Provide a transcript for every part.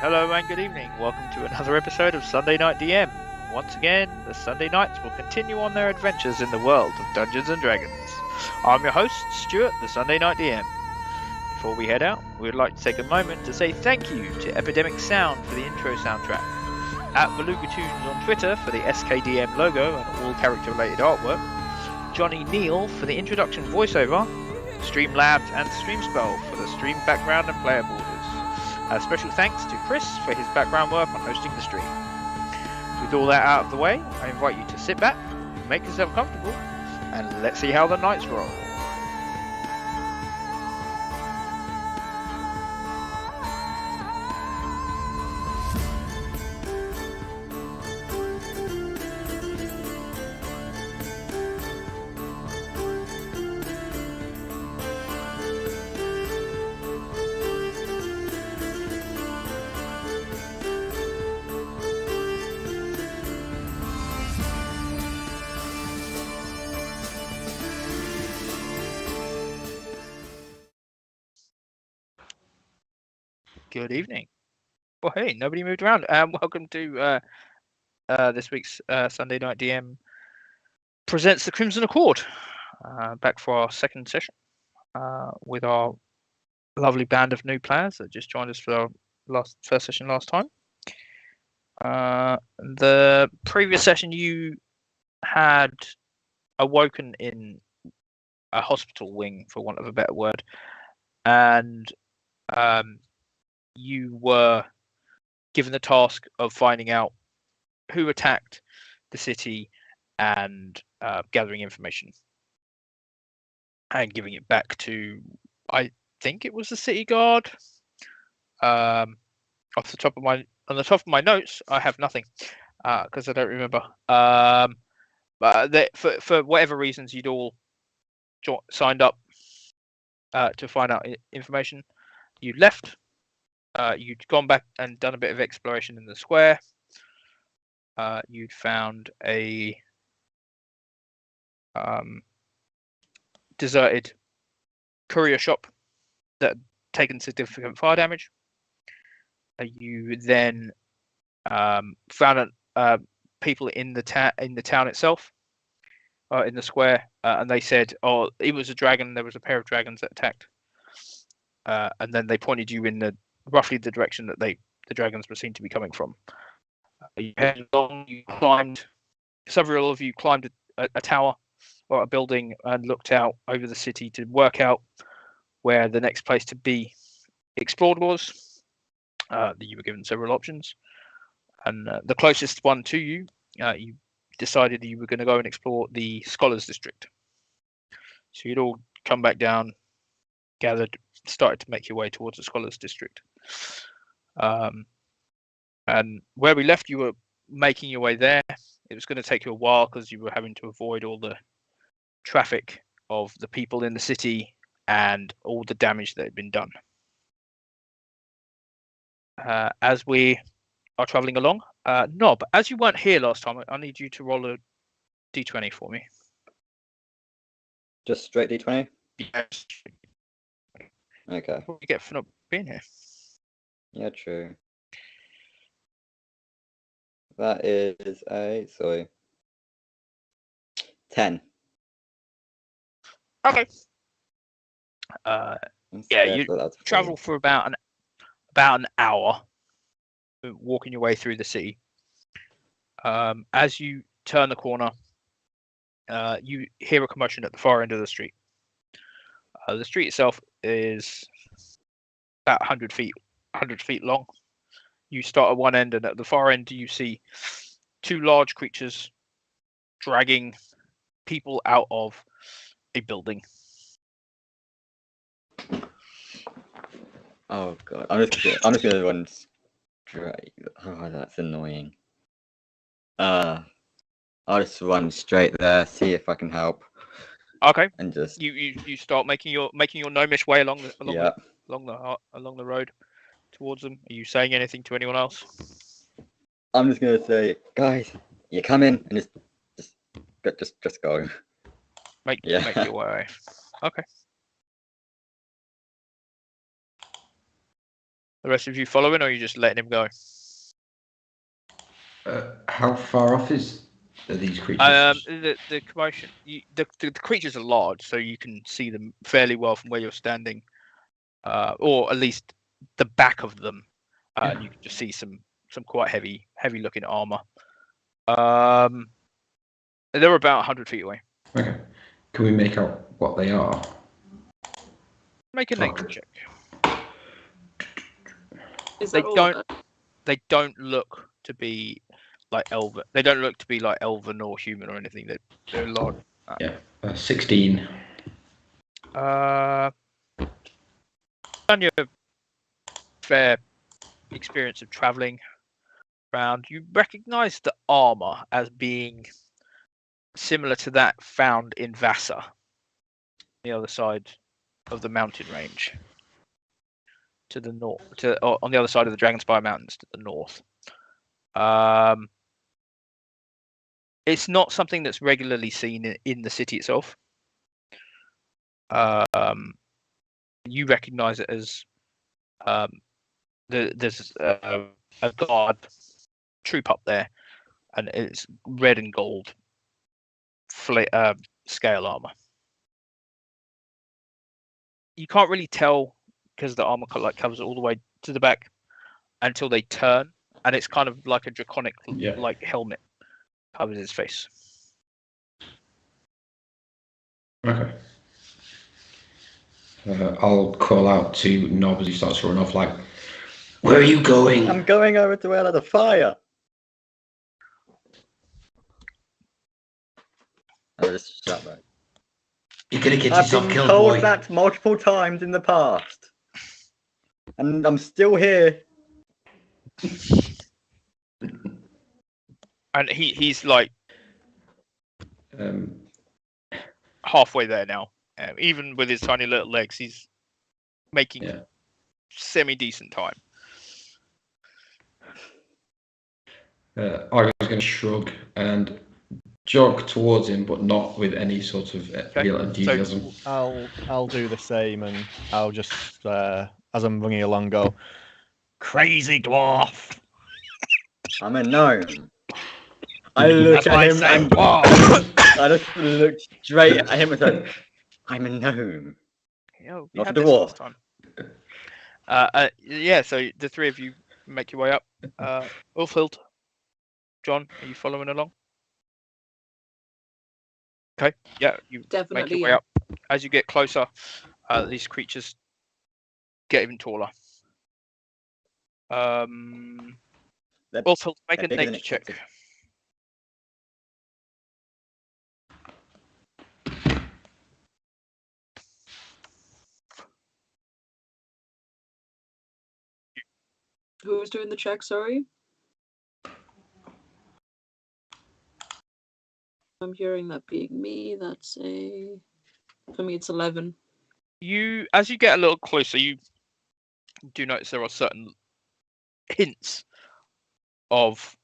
Hello and good evening. Welcome to another episode of Sunday Night DM. Once again, the Sunday Knights will continue on their adventures in the world of Dungeons and Dragons. I'm your host, Stuart, the Sunday Night DM. Before we head out, we would like to take a moment to say thank you to Epidemic Sound for the intro soundtrack, at Beluga Tunes on Twitter for the SKDM logo and all character-related artwork, Johnny Neal for the introduction voiceover, Streamlabs and Streamspell for the stream background and player borders. A special thanks to Chris for his background work on hosting the stream. With all that out of the way, I invite you to sit back, make yourself comfortable, and let's see how the nights roll. Good evening. Well, hey, nobody moved around. Welcome to this week's Sunday Night DM presents the Crimson Accord. Back for our second session with our lovely band of new players that just joined us for our first session last time. The previous session you had awoken in a hospital wing, for want of a better word, and you were given the task of finding out who attacked the city and gathering information and giving it back to, I think it was the city guard. On the top of my notes, I have nothing because I don't remember. But for whatever reasons, you'd all signed up to find out information. You left. You'd gone back and done a bit of exploration in the square. You'd found a deserted courier shop that had taken significant fire damage. You then found people in the town itself, in the square, and they said, "Oh, it was a dragon. There was a pair of dragons that attacked." And then they pointed you in roughly the direction that the dragons were seen to be coming from. You headed along, several of you climbed a tower or a building and looked out over the city to work out where the next place to be explored was. You were given several options, and the closest one to you, you decided you were going to go and explore the Scholars District. So you'd all come back down, gathered, started to make your way towards the Scholars District. And where we left, you were making your way there. It was going to take you a while because you were having to avoid all the traffic of the people in the city and all the damage that had been done. As we are traveling along, Nob, as you weren't here last time, I need you to roll a d20 for me. Just straight d20? Yes. Okay. What do you get for not being here? Yeah, true. That is a 10. Okay. Yeah, you travel for about an hour, walking your way through the city. As you turn the corner, you hear a commotion at the far end of the street. The street itself is about 100 feet long. You start at one end, and at the far end, you see two large creatures dragging people out of a building. Oh god, I'm just gonna run straight. Oh, that's annoying. I'll just run straight there, see if I can help. Okay. And just you start making your gnomish way along the road towards them. Are you saying anything to anyone else? I'm just gonna say, guys, you come in and just go. Make your way. Okay. The rest of you following, or are you just letting him go? How far off are these creatures? The commotion. The creatures are large, so you can see them fairly well from where you're standing, or at least the back of them. And you can just see some quite heavy looking armor. They're about 100 feet away. Okay. Can we make out what they are? Make a nature check. Is that all? They don't look to be like elven. They don't look to be like elven or human or anything. They're large. 16. On your fair experience of traveling around, you recognize the armor as being similar to that found in Vasa, the other side of the mountain range, to the north, on the other side of the Dragonspire Mountains to the north. It's not something that's regularly seen in the city itself. You recognize it as there's a guard troop up there, and it's red and gold scale armor. You can't really tell because the armor covers it all the way to the back until they turn, and it's kind of like a draconic like helmet covers his face. Okay. I'll call out to Nob as he starts to run off, like, where are you going? I'm going over to where there's a fire. I just shut back. You're gonna get I've yourself been killed, told boy. that multiple times in the past. And I'm still here. And he's like halfway there now. Even with his tiny little legs, he's making semi-decent time. I was going to shrug and jog towards him, but not with any sort of real enthusiasm. So I'll do the same, and I'll just as I'm running along, go, "Crazy dwarf!" I'm a gnome. I look at him and I just look straight at him and say, I'm a gnome. Not a dwarf. So the three of you make your way up. Ulfhild, John, are you following along? Okay, yeah, you Definitely, make your way up. As you get closer, these creatures get even taller. Ulfhild, make a nature check. Who's doing the check, sorry? I'm hearing that being me. That's for me, it's 11. As you get a little closer, you do notice there are certain hints of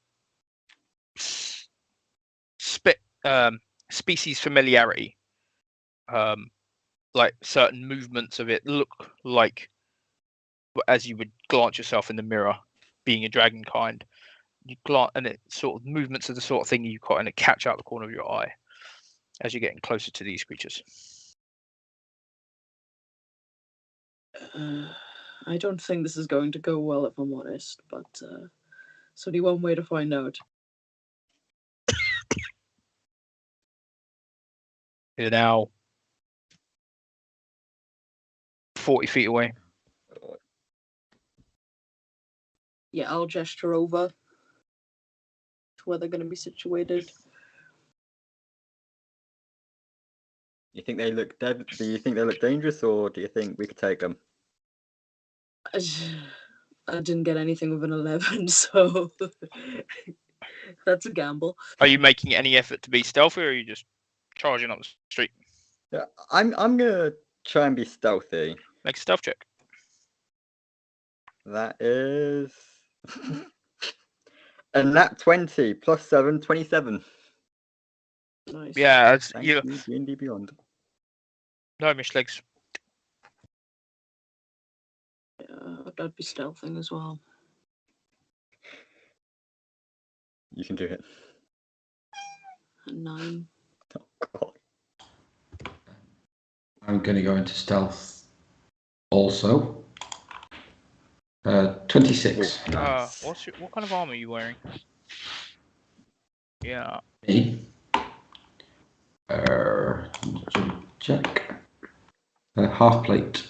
species familiarity. Like certain movements of it look like, as you would glance yourself in the mirror, being a dragon kind, you glance, and it sort of movements of the sort of thing you kind of catch out the corner of your eye as you're getting closer to these creatures. I don't think this is going to go well, if I'm honest, but it's only one way to find out. You're now 40 feet away. Yeah, I'll gesture over to where they're going to be situated. You think they look dead? Do you think they look dangerous, or do you think we could take them? I didn't get anything with an 11, so that's a gamble. Are you making any effort to be stealthy, or are you just charging up the street? Yeah, I'm gonna try and be stealthy. Make a stealth check. That is a nat 20 plus 7, 27. Nice. Yeah, Thank you, D&D Beyond. No, Mish legs. thought that'd be stealthing as well. You can do it. A 9. Oh god. I'm going to go into stealth also. 26. Nice. What kind of armor are you wearing? Yeah. Me. Check. Half plate.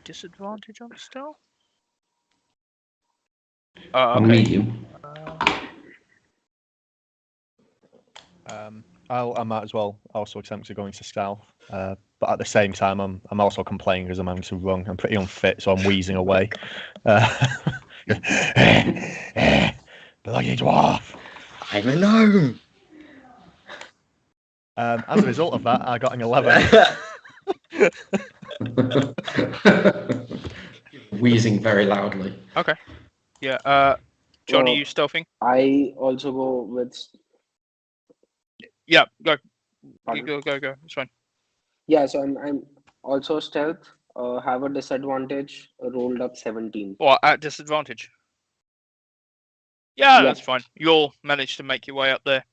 Disadvantage on stealth? On Okay. medium. I might as well also attempt to go into stealth, but at the same time, I'm also complaining because I'm having to run. I'm pretty unfit, so I'm wheezing away. Bloody dwarf! I'm a gnome. As a result of that, I got an 11. Wheezing very loudly. Okay. Yeah. Johnny, Well, you stealthing? I also go with. Yeah. Go. Pardon? You go. It's fine. Yeah, so I'm also stealth. Have a disadvantage. Rolled up 17. Or at disadvantage? Yeah, Yeah. that's fine. You'll manage to make your way up there.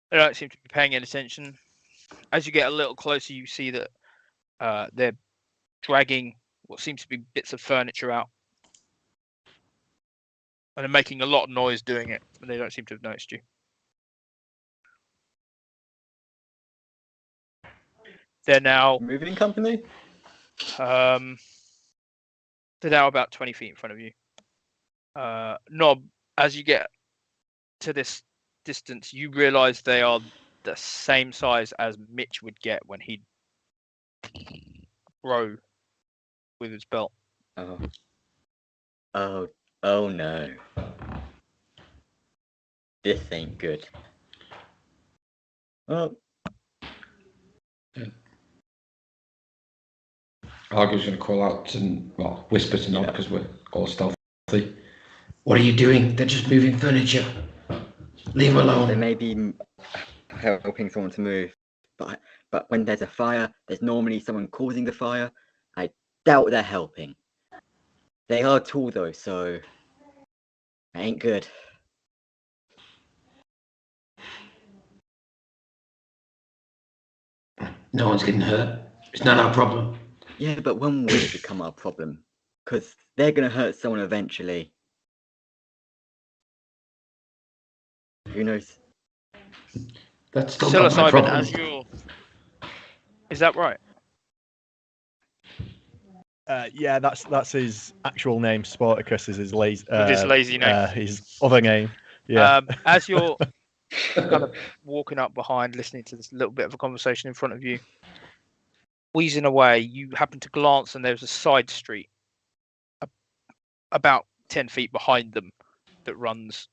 They don't seem to be paying any attention. As you get a little closer, you see that they're dragging what seems to be bits of furniture out. And they're making a lot of noise doing it, but they don't seem to have noticed you. They're now Moving company? they're now about 20 feet in front of you. Nob, as you get to this distance, you realise they are the same size as Mitch would get when he'd row with his belt. Oh no. This ain't good. Oh, Argo's going to call out and, well, whisper to Nod because we're all stealthy. What are you doing? They're just moving furniture. Leave them alone. they may be helping someone to move, but when there's a fire, there's normally someone causing the fire. I doubt they're helping. They are tall though, so it ain't good. No one's getting hurt. It's not our problem. Yeah, but when will it become our problem? Because they're gonna hurt someone eventually. Who knows? That's still not my Psilocybin, problem. as you're... Is that right? Yeah, that's his actual name. Sporticus is his lazy. His lazy name. His other name. Yeah. As you're kind of walking up behind, listening to this little bit of a conversation in front of you, wheezing away, you happen to glance and there's a side street about 10 feet behind them that runs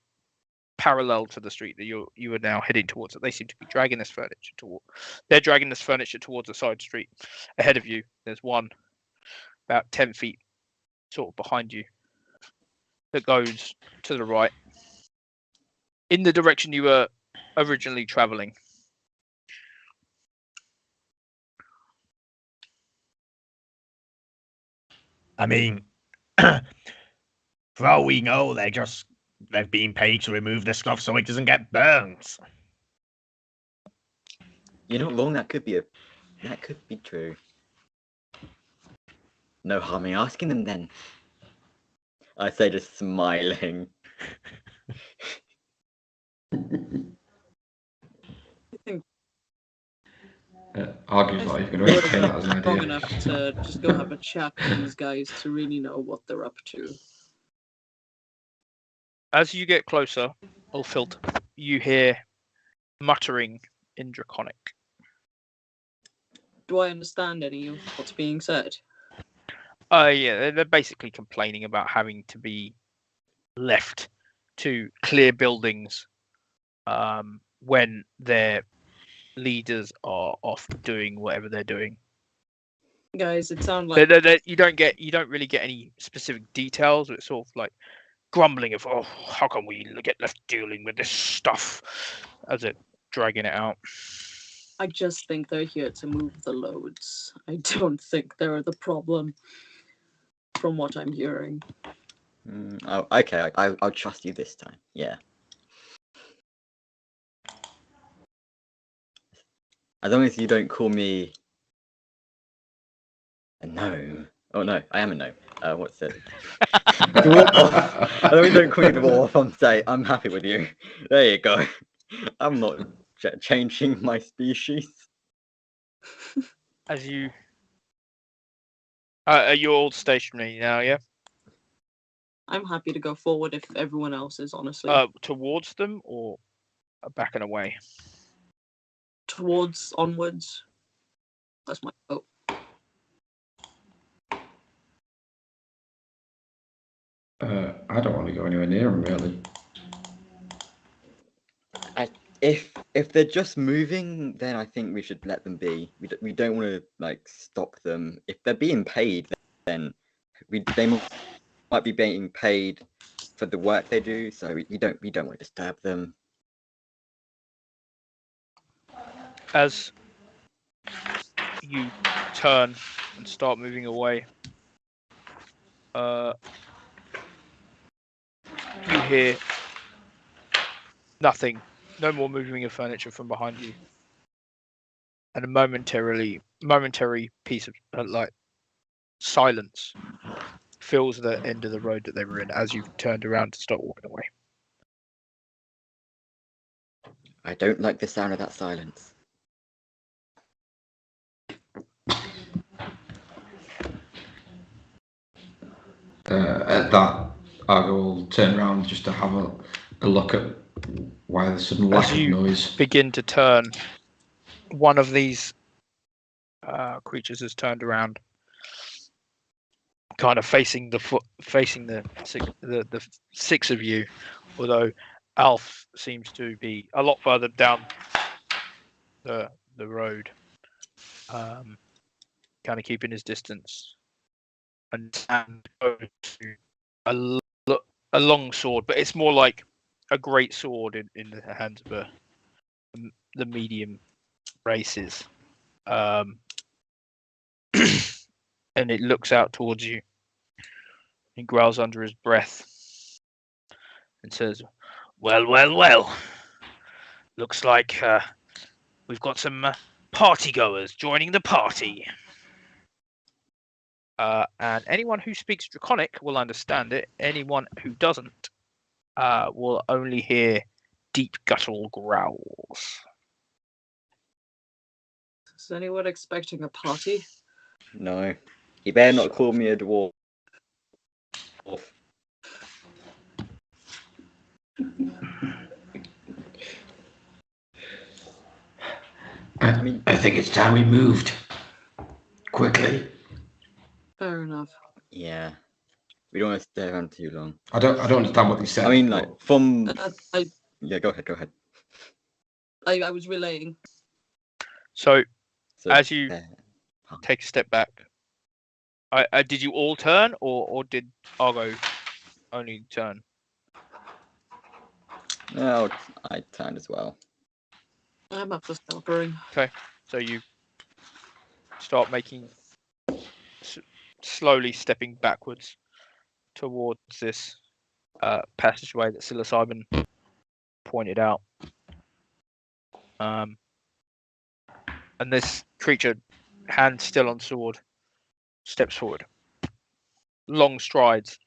parallel to the street that you are now heading towards. They seem to be dragging this furniture They're dragging this furniture towards a side street ahead of you. There's one about 10 feet sort of behind you that goes to the right in the direction you were originally traveling. I mean, for all we know, they've been paid to remove the stuff so it doesn't get burnt. You're not wrong. That could be true. No harm in asking them then. I say, just smiling. Argues like you're going to entertain that as an Strong idea. enough to just go have a chat with these guys to really know what they're up to. As you get closer, Ulfilt, you hear muttering in Draconic. Do I understand any of what's being said? Yeah, they're basically complaining about having to be left to clear buildings when their leaders are off doing whatever they're doing. Guys, it sounds like You don't really get any specific details. It's sort of like grumbling of, oh, how can we get left dealing with this stuff, as it dragging it out. I just think they're here to move the loads. I don't think they're the problem. from what I'm hearing. Oh, okay. I'll trust you this time. Yeah. As long as you don't call me a gnome. Oh no, I am a gnome. What's it? Dwarf. As long as you don't call me dwarf, I'm happy with you. There you go. I'm not changing my species. As you are you all stationary now? Yeah. I'm happy to go forward if everyone else is, honestly. Towards them or back and away? Towards, onwards. That's my vote. I don't want to go anywhere near them, really. If they're just moving, then I think we should let them be. We don't want to like stop them. If they're being paid, then they might be being paid for the work they do. So we don't want to disturb them. As you turn and start moving away, you hear nothing. No more moving of furniture from behind you, and a momentary piece of like silence fills the end of the road that they were in as you've turned around to start walking away. I don't like the sound of that silence. At that, I will turn around just to have a look at why there's sudden lack of noise. Begin to turn, one of these creatures has turned around, kind of facing the six of you, although Alf seems to be a lot further down the road, kind of keeping his distance, and goes to a long sword, but it's more like a great sword in the hands of the medium races, and it looks out towards you. He growls under his breath and says, well. Looks like we've got some partygoers joining the party. And anyone who speaks Draconic will understand it. Anyone who doesn't will only hear deep guttural growls. Is anyone expecting a party? No. You better not call me a dwarf. I think it's time we moved. Quickly. Fair enough. Yeah. We don't want to stay around too long. I don't understand what they said. I mean, like, from... I Yeah, go ahead. I was relaying. So as you take a step back, did you all turn, or did Argo only turn? No, I turned as well. I'm up for stalkering. Okay, so you start making slowly stepping backwards towards this passageway that Psilocybin pointed out. And this creature, hand still on sword, steps forward. Long strides.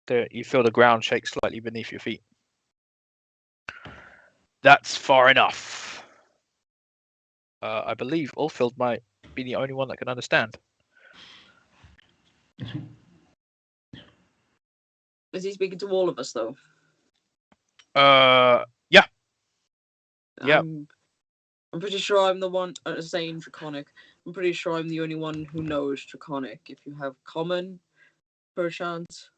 You feel the ground shake slightly beneath your feet. That's far enough. I believe Ulfield might be the only one that can understand. Is he speaking to all of us, though? Yeah. Yeah. I'm pretty sure I'm the one saying Draconic. I'm pretty sure I'm the only one who knows Draconic. If you have Common, perchance.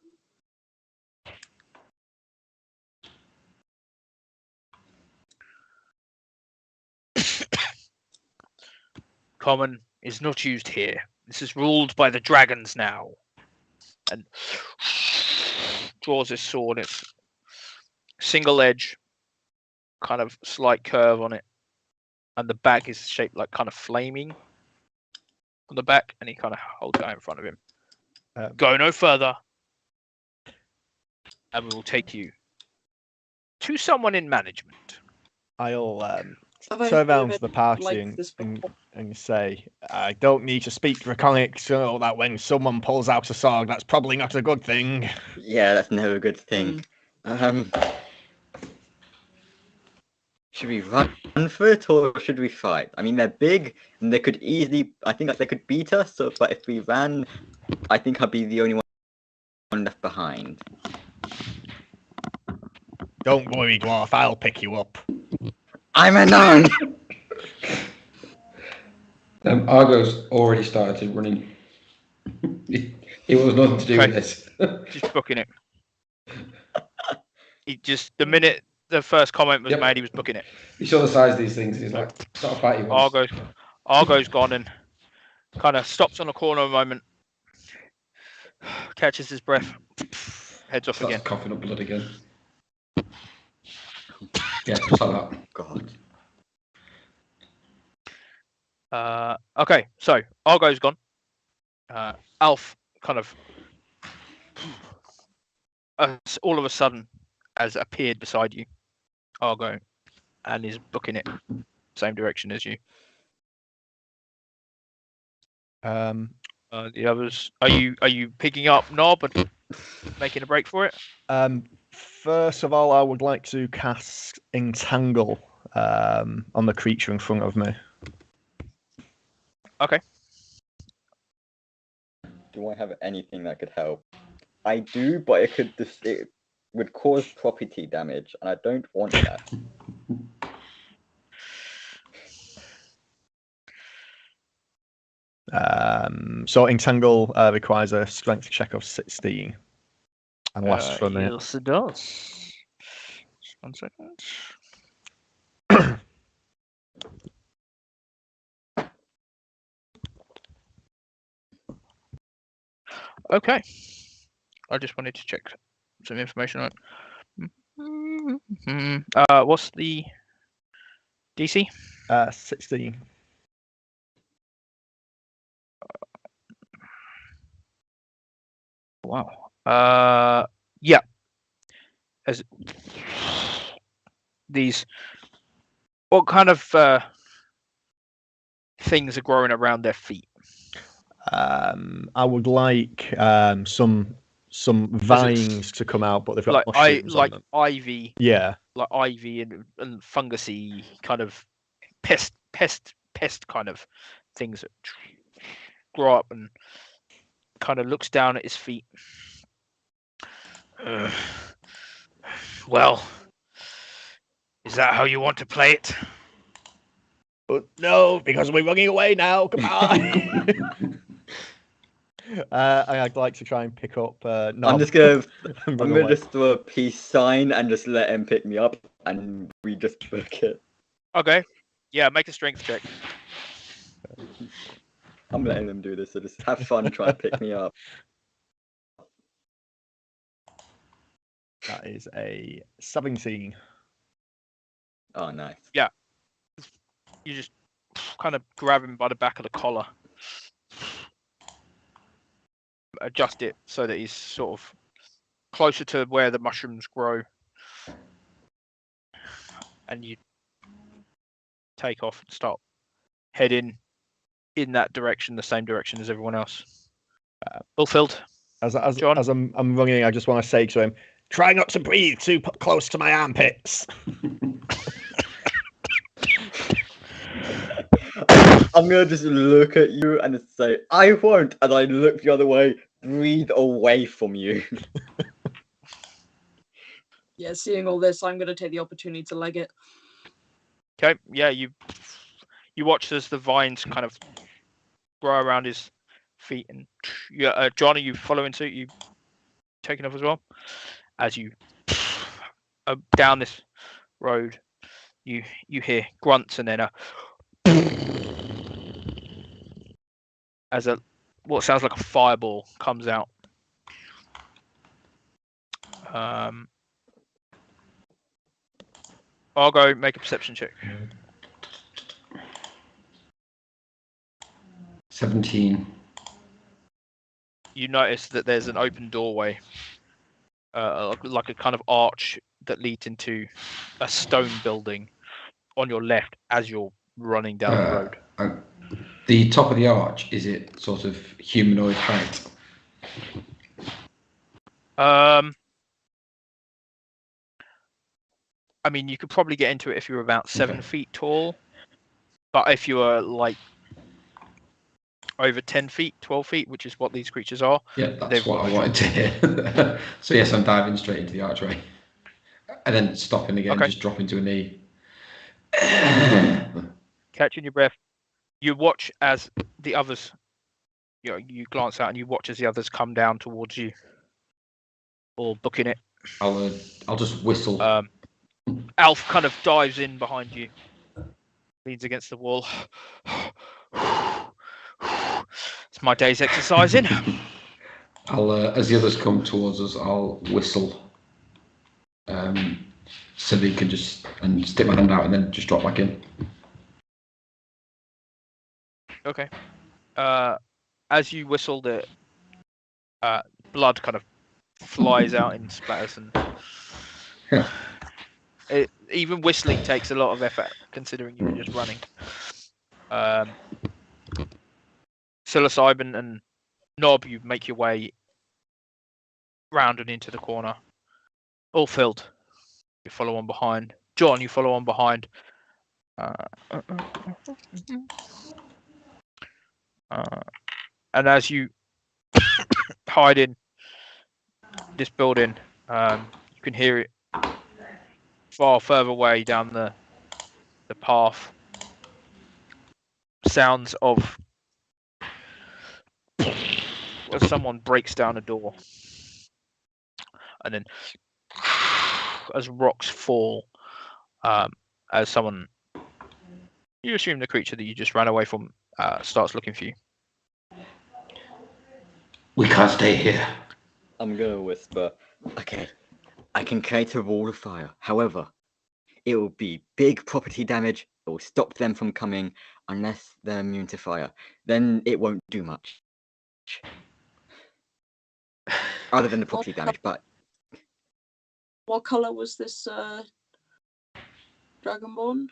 Common is not used here. This is ruled by the dragons now. And draws his sword. It's single edge, kind of slight curve on it, and the back is shaped like kind of flaming. on the back, and he kind of holds it out in front of him. Um, Go no further, and we will take you to someone in management. I'll Have I turn around heard to the party like this and, before? and say, I don't need to speak Draconic, so that when someone pulls out a sword, that's probably not a good thing. Yeah, that's never a good thing. Should we run for it or should we fight? I mean, they're big and they could easily. I think that they could beat us. So, but if we ran, I think I'd be the only one left behind. Don't worry, dwarf, I'll pick you up. I'm a nun. Argo's already started running. He was nothing to do with this. Just booking it. He just the minute the first comment was made, he was booking it. You saw the size of these things. He's like, it's not a fight he wants. Argo's gone and kind of stops on a corner a moment, catches his breath, heads off Starts again. coughing up blood again. Yeah, just like that. God. Okay, so Argo's gone. Alf kind of all of a sudden has appeared beside you, Argo, and is booking it same direction as you. The others, are you picking up Knob and making a break for it? First of all, I would like to cast Entangle on the creature in front of me. Okay. Do I have anything that could help? I do, but it would cause property damage, and I don't want that. So Entangle requires a strength check of 16 and lasts for a minute. Yes, it does. Just 1 second. Okay. I just wanted to check some information on it. What's the DC? 16. Wow. Yeah. As these, what kind of things are growing around their feet? I would like some vines to come out, but they've got mushrooms on them. Ivy. Yeah. Like ivy and fungusy kind of pest kind of things that grow up and kind of looks down at his feet. Well, is that how you want to play it? No, because we're running away now. Come on. I'd like to try and pick up. Knob. I'm gonna just throw a peace sign and just let him pick me up, and we just book it. Okay. Yeah, make a strength check. I'm letting him do this, so just have fun trying to pick me up. That is a 17. Oh, nice. Yeah. You just kind of grab him by the back of the collar. Adjust it so that he's sort of closer to where the mushrooms grow. And you take off and start heading in that direction, the same direction as everyone else. Fulfilled. As John? I'm running, I just want to say to him, try not to breathe too close to my armpits. I'm gonna just look at you and just say, I won't, and I look the other way, breathe away from you. Yeah, seeing all this, I'm going to take the opportunity to leg it. Okay, yeah, you watch as the vines kind of grow around his feet, and yeah, John, are you following suit? You taking off as well? As you down this road, you hear grunts and then as what sounds like a fireball comes out. Argo, make a perception check. 17. You notice that there's an open doorway, like a kind of arch that leads into a stone building on your left as you're running down the road. The top of the arch, is it sort of humanoid height? I mean, you could probably get into it if you were about 7 feet tall, but if you were like over 10 feet, 12 feet, which is what these creatures are. Yeah, that's what I wanted to hear. So yes, I'm diving straight into the archway. And then stopping again, just dropping to a knee. Catching your breath. You watch as the others, you glance out and you watch as the others come down towards you. Or booking it. I'll just whistle. Alf kind of dives in behind you. Leans against the wall. It's my day's exercising. As the others come towards us, I'll whistle. So they can just stick my hand out and then just drop back in. Okay. As you whistle, the blood kind of flies out in splatters, and even whistling takes a lot of effort, considering you're just running. Psilocybin and Knob, you make your way round and into the corner. All filled. You follow on behind. John, you follow on behind. And as you hide in this building, you can hear it far further away down the path. Sounds of as someone breaks down a door, and then as rocks fall, as someone, you assume the creature that you just ran away from, starts looking for you. We can't stay here. I'm gonna whisper, okay, I can create a wall of fire. However, it will be big property damage. It will stop them from coming unless they're immune to fire. Then it won't do much. Other than the property damage, but... What colour was this Dragonborn?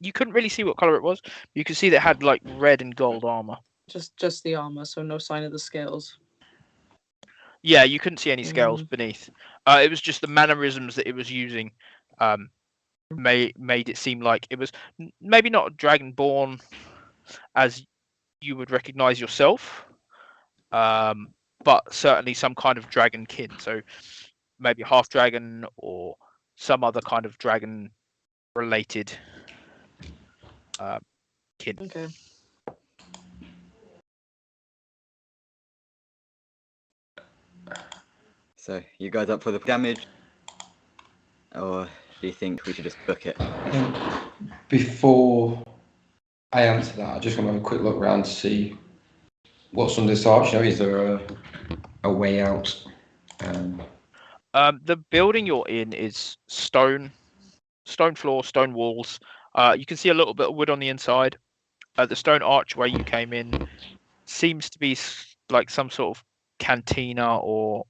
You couldn't really see what colour it was. You could see that it had like red and gold armour. Just the armour, so no sign of the scales. Yeah, you couldn't see any scales beneath. It was just the mannerisms that it was using made it seem like it was maybe not Dragonborn as you would recognise yourself, but certainly some kind of dragon kin. So maybe half dragon or some other kind of dragon related kin. Okay. So, you guys up for the damage? Or do you think we should just book it? Before I answer that, I just want to have a quick look around to see what's under this arch. Is there a way out? The building you're in is stone floor, stone walls. You can see a little bit of wood on the inside. The stone archway you came in seems to be like some sort of cantina or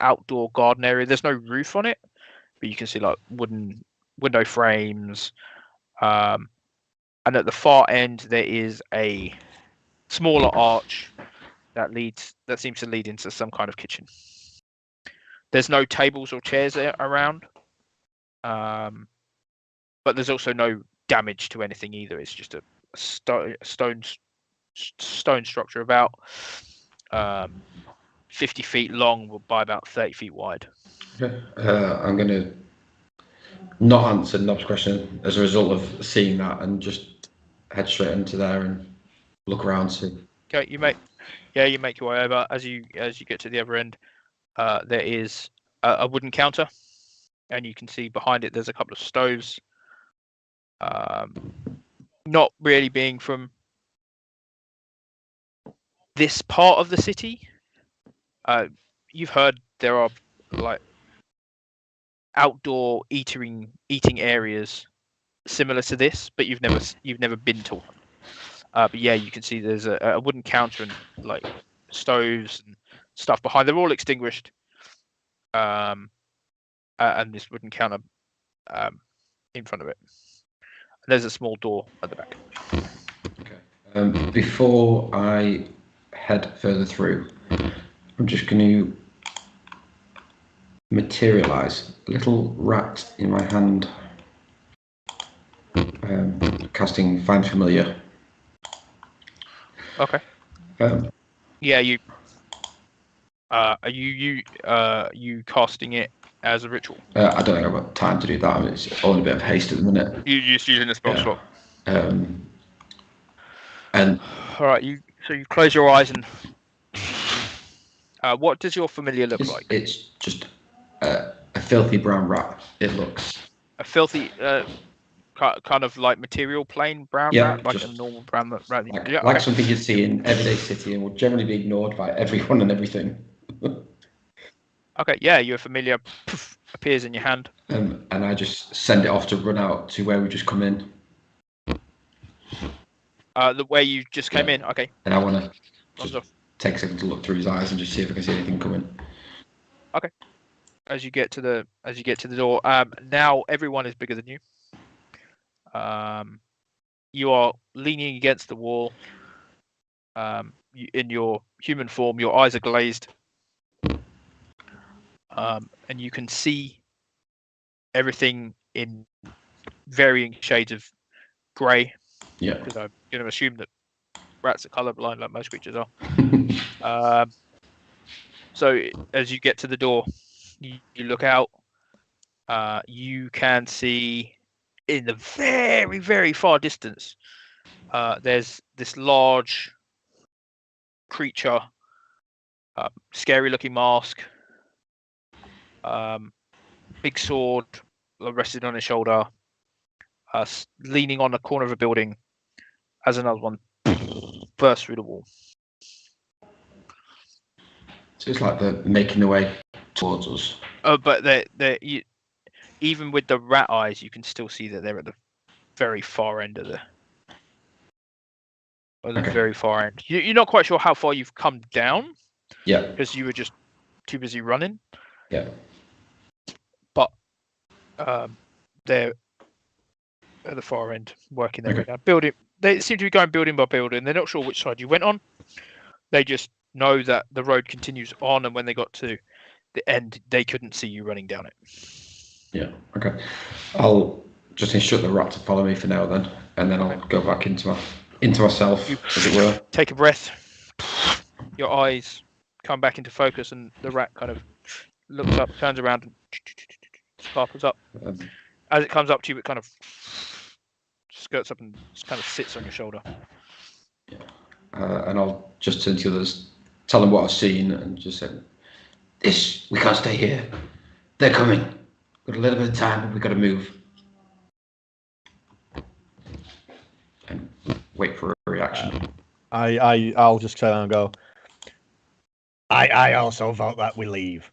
outdoor garden area. There's no roof on it, but you can see like wooden window frames. And at the far end there is a smaller arch that seems to lead into some kind of kitchen. There's no tables or chairs around, but there's also no damage to anything either. It's just a stone structure about 50 feet long by about 30 feet wide. Okay. I'm going to not answer Nob's question as a result of seeing that and just head straight into there and look around. See. Okay, you make your way over. As you get to the other end, there is a wooden counter, and you can see behind it there's a couple of stoves. Not really being from this part of the city, you've heard there are like outdoor eating areas similar to this, but you've never been to one. But yeah, you can see there's a wooden counter and like stoves and stuff behind. They're all extinguished. And this wooden counter in front of it. And there's a small door at the back. Okay. Before I head further through, I'm just going to materialize a little rat in my hand, casting Find Familiar. Okay. Yeah, you. Are you casting it as a ritual? I don't think I've got time to do that. I mean, it's all in a bit of haste at the minute. You're just using the spell slot. And all right, you close your eyes and. What does your familiar look like? It's just a filthy brown rat. It looks a filthy, kind of like material plain brown rat, like a normal brown rat. Like something you'd see in everyday city and would generally be ignored by everyone and everything. Okay, yeah, your familiar appears in your hand. And I just send it off to run out to where we just come in. The way you just came in, okay. And I want to take a second to look through his eyes and just see if I can see anything coming. Okay. As you get to the door, now everyone is bigger than you. You are leaning against the wall. In your human form, your eyes are glazed. And you can see everything in varying shades of grey. Yeah. Because I'm going to assume that rats are colourblind like most creatures are. So as you get to the door, you look out. You can see in the very, very far distance, there's this large creature, scary looking mask, big sword rested on his shoulder, leaning on the corner of a building as another one bursts through the wall. So it's like they're making their way towards us. But even with the rat eyes, you can still see that they're at the very far end of the very far end. You're not quite sure how far you've come down. Yeah. Because you were just too busy running. Yeah. But they're at the far end, working their way down. Building. They seem to be going building by building. They're not sure which side you went on. They just know that the road continues on, and when they got to the end, they couldn't see you running down it. Yeah. Okay. I'll just instruct the rat to follow me for now, then, and then I'll go back into myself, as it were. Take a breath. Your eyes come back into focus, and the rat kind of looks up, turns around, and sparkles up. As it comes up to you, it kind of skirts up and just kind of sits on your shoulder. Yeah. And I'll just turn to the others, tell them what I've seen, and just say, we can't stay here. They're coming. Got a little bit of time, but we've got to move. And wait for a reaction. I'll just turn and go, I also vote that we leave.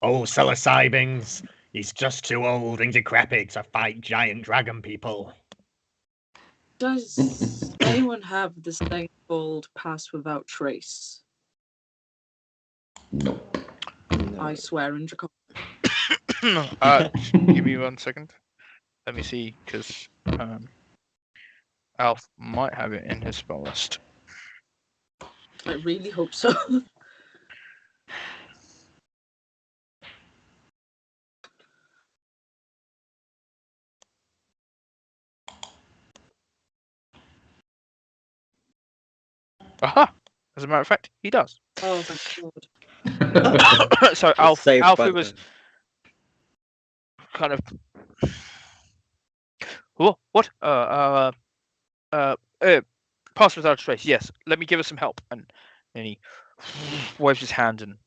Old psilocybins, he's just too old and decrepit to fight giant dragon people. Does anyone have this thing called Pass Without Trace? Nope. I swear in Draconic. Give me 1 second. Let me see, because Alf might have it in his spell list. I really hope so. Aha! As a matter of fact, he does. Oh, thank God. So Alfie was kind of. What? Pass without a trace. Yes. Let me give us some help. And then he waves his hand and.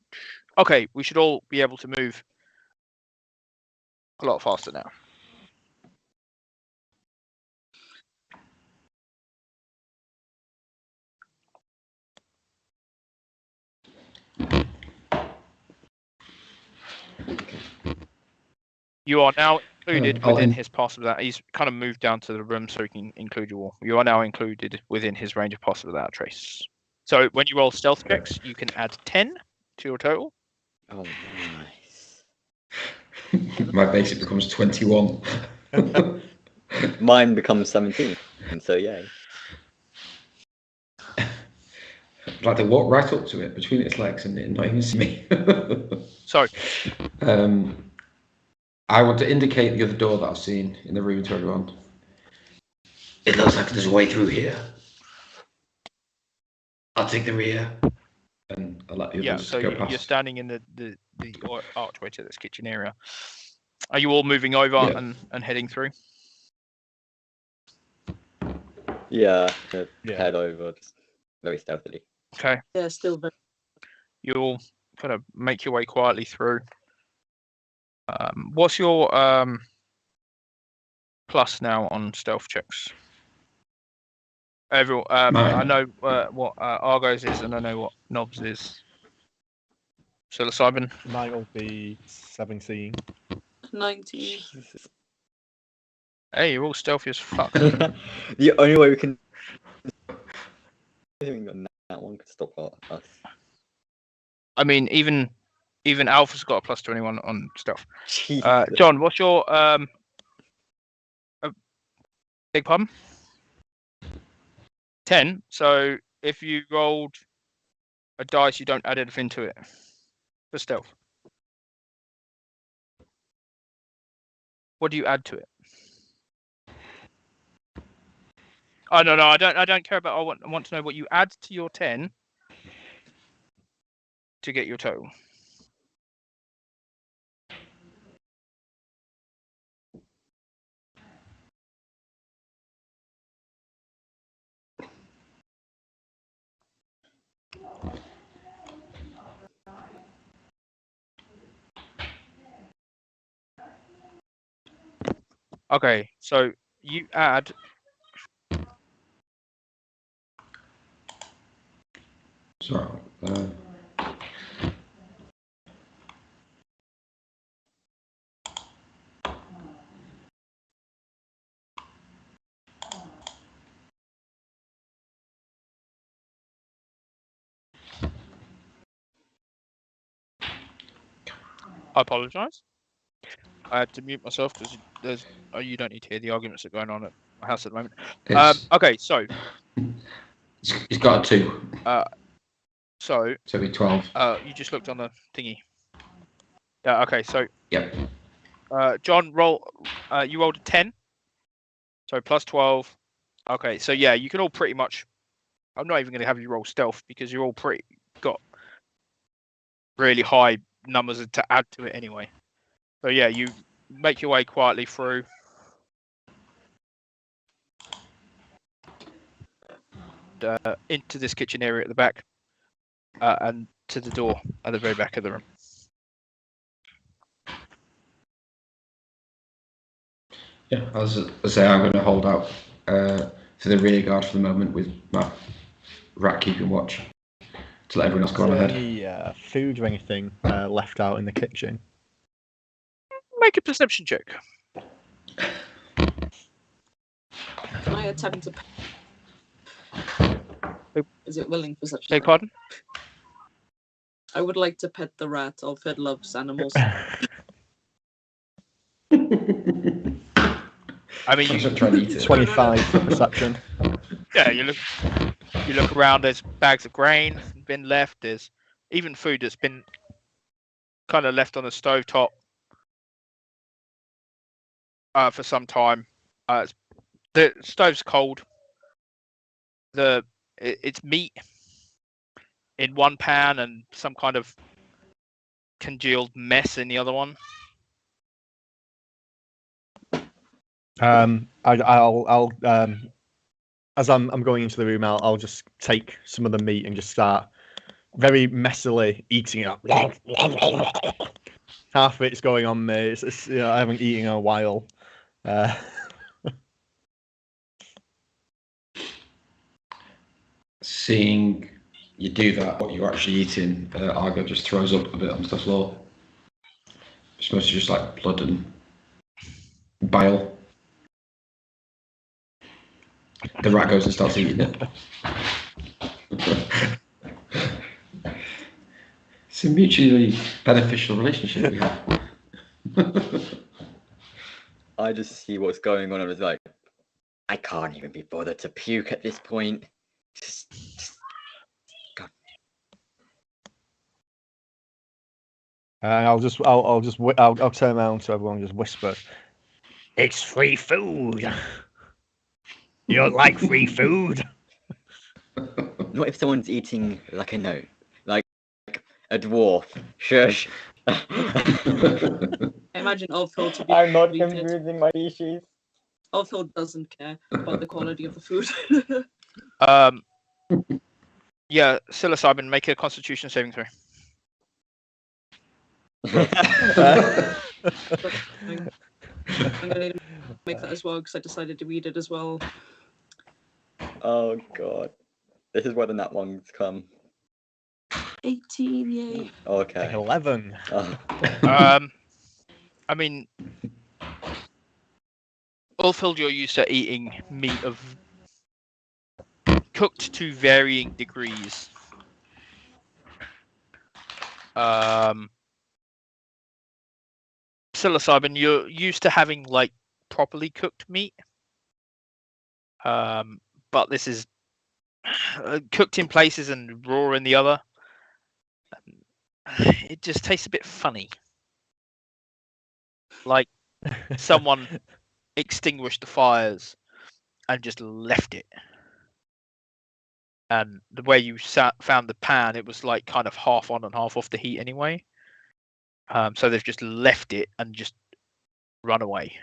Okay, we should all be able to move a lot faster now. You are now included I'll within in- his pass without. He's kind of moved down to the room so he can include you all. You are now included within his range of pass without a trace. So when you roll stealth checks, you can add 10 to your total. Oh, nice. My basic becomes 21. Mine becomes 17. And so, yay. Like they walk right up to it between its legs and it not even see me. Sorry. I want to indicate the other door that I've seen in the room to everyone. It looks like there's a way through here. I'll take the rear. And I'll let the Yeah, others so go you're past. standing in the archway to this kitchen area. Are you all moving over Yeah. and heading through? Yeah, Yeah. head over just very stealthily. Okay. Yeah, still very. You'll kind of make your way quietly through. What's your plus now on stealth checks? Everyone, I Mine. know what Argo's is, and I know what Knobs is. Psilocybin. Mine will be 17. 19. Hey, you're all stealthy as fuck. The only way we can on that one could stop us. I mean, even Alpha's got a plus 21 on stealth. Jesus. John, what's your big pardon? 10. So if you rolled a dice, you don't add anything to it for stealth. What do you add to it? Oh no, I don't care about. I want to know what you add to your 10 to get your total. Okay, so you add. So, I apologise. I had to mute myself because there's. Oh, you don't need to hear the arguments that are going on at my house at the moment. Okay, so. He's got a 2. So. So it'll be 12. You just looked on the thingy. Yeah. Okay. So. Yep. John, roll. You rolled a 10. So plus 12. Okay. So yeah, you can all pretty much. I'm not even going to have you roll stealth because you're all pretty got really high numbers to add to it anyway. So yeah, you make your way quietly through. Into this kitchen area at the back, and to the door at the very back of the room. Yeah, as I say, I'm going to hold out for the rear guard for the moment with my rat keeping watch to let everyone else go on ahead. Any food or anything left out in the kitchen? Make a perception check. Can I attempt to? Is it willing for such? Beg pardon? I would like to pet the rat. Alfred loves animals. I mean, I'm just trying to eat it. 25 for perception. yeah, you look around. There's bags of grain been left. There's even food that's been kind of left on the stovetop for some time. The stove's cold. It's meat in one pan and some kind of congealed mess in the other one. I'll as I'm going into the room, I'll just take some of the meat and just start very messily eating it up. Half of it's going on me. It's I haven't eaten in a while. Seeing you do that, what you're actually eating, Argo just throws up a bit onto the floor. It's mostly just like blood and bile. The rat goes and starts eating it. It's a mutually beneficial relationship we have. I just see what's going on and was like, I can't even be bothered to puke at this point. Just God. And I'll turn around to everyone and just whisper, "It's free food. You don't like free food?" Not if someone's eating like a a dwarf. Shush. Imagine Elfhild to be I'm not treated. confusing my species. Elfhild doesn't care about the quality of the food. Yeah, psilocybin, make a Constitution saving throw. I'm gonna make that as well because I decided to read it as well. Oh god. This is where the nat ones come. 18, yay. Okay. 11. Oh. I mean, Ulfhild, you're used to eating meat of cooked to varying degrees. Psilocybin, you're used to having like properly cooked meat. But this is cooked in places and raw in the other. It just tastes a bit funny. Like someone extinguished the fires and just left it. And the way you found the pan, it was like kind of half on and half off the heat anyway. So they've just left it and just run away.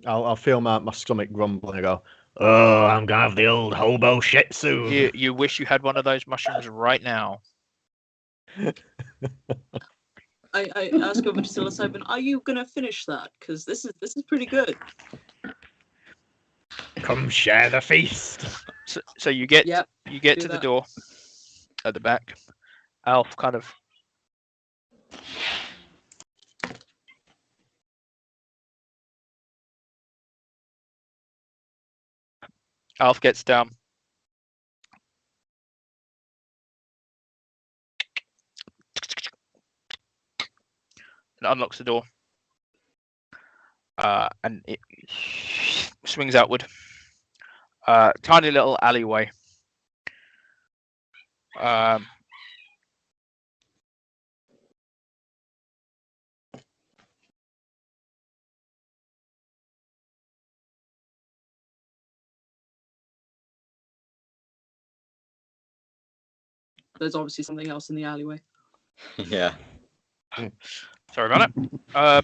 I'll feel my stomach grumble and I go, "Oh, I'm gonna have the old hobo shit soon." You wish you had one of those mushrooms right now. I ask over to Psilocybin, are you gonna finish that? Because this is pretty good. Come share the feast. So you get Yep, you get do to the that. door at the back. Alf kind of gets down. And unlocks the door. And it swings outward. Tiny little alleyway. There's obviously something else in the alleyway. Yeah. Sorry about it. Other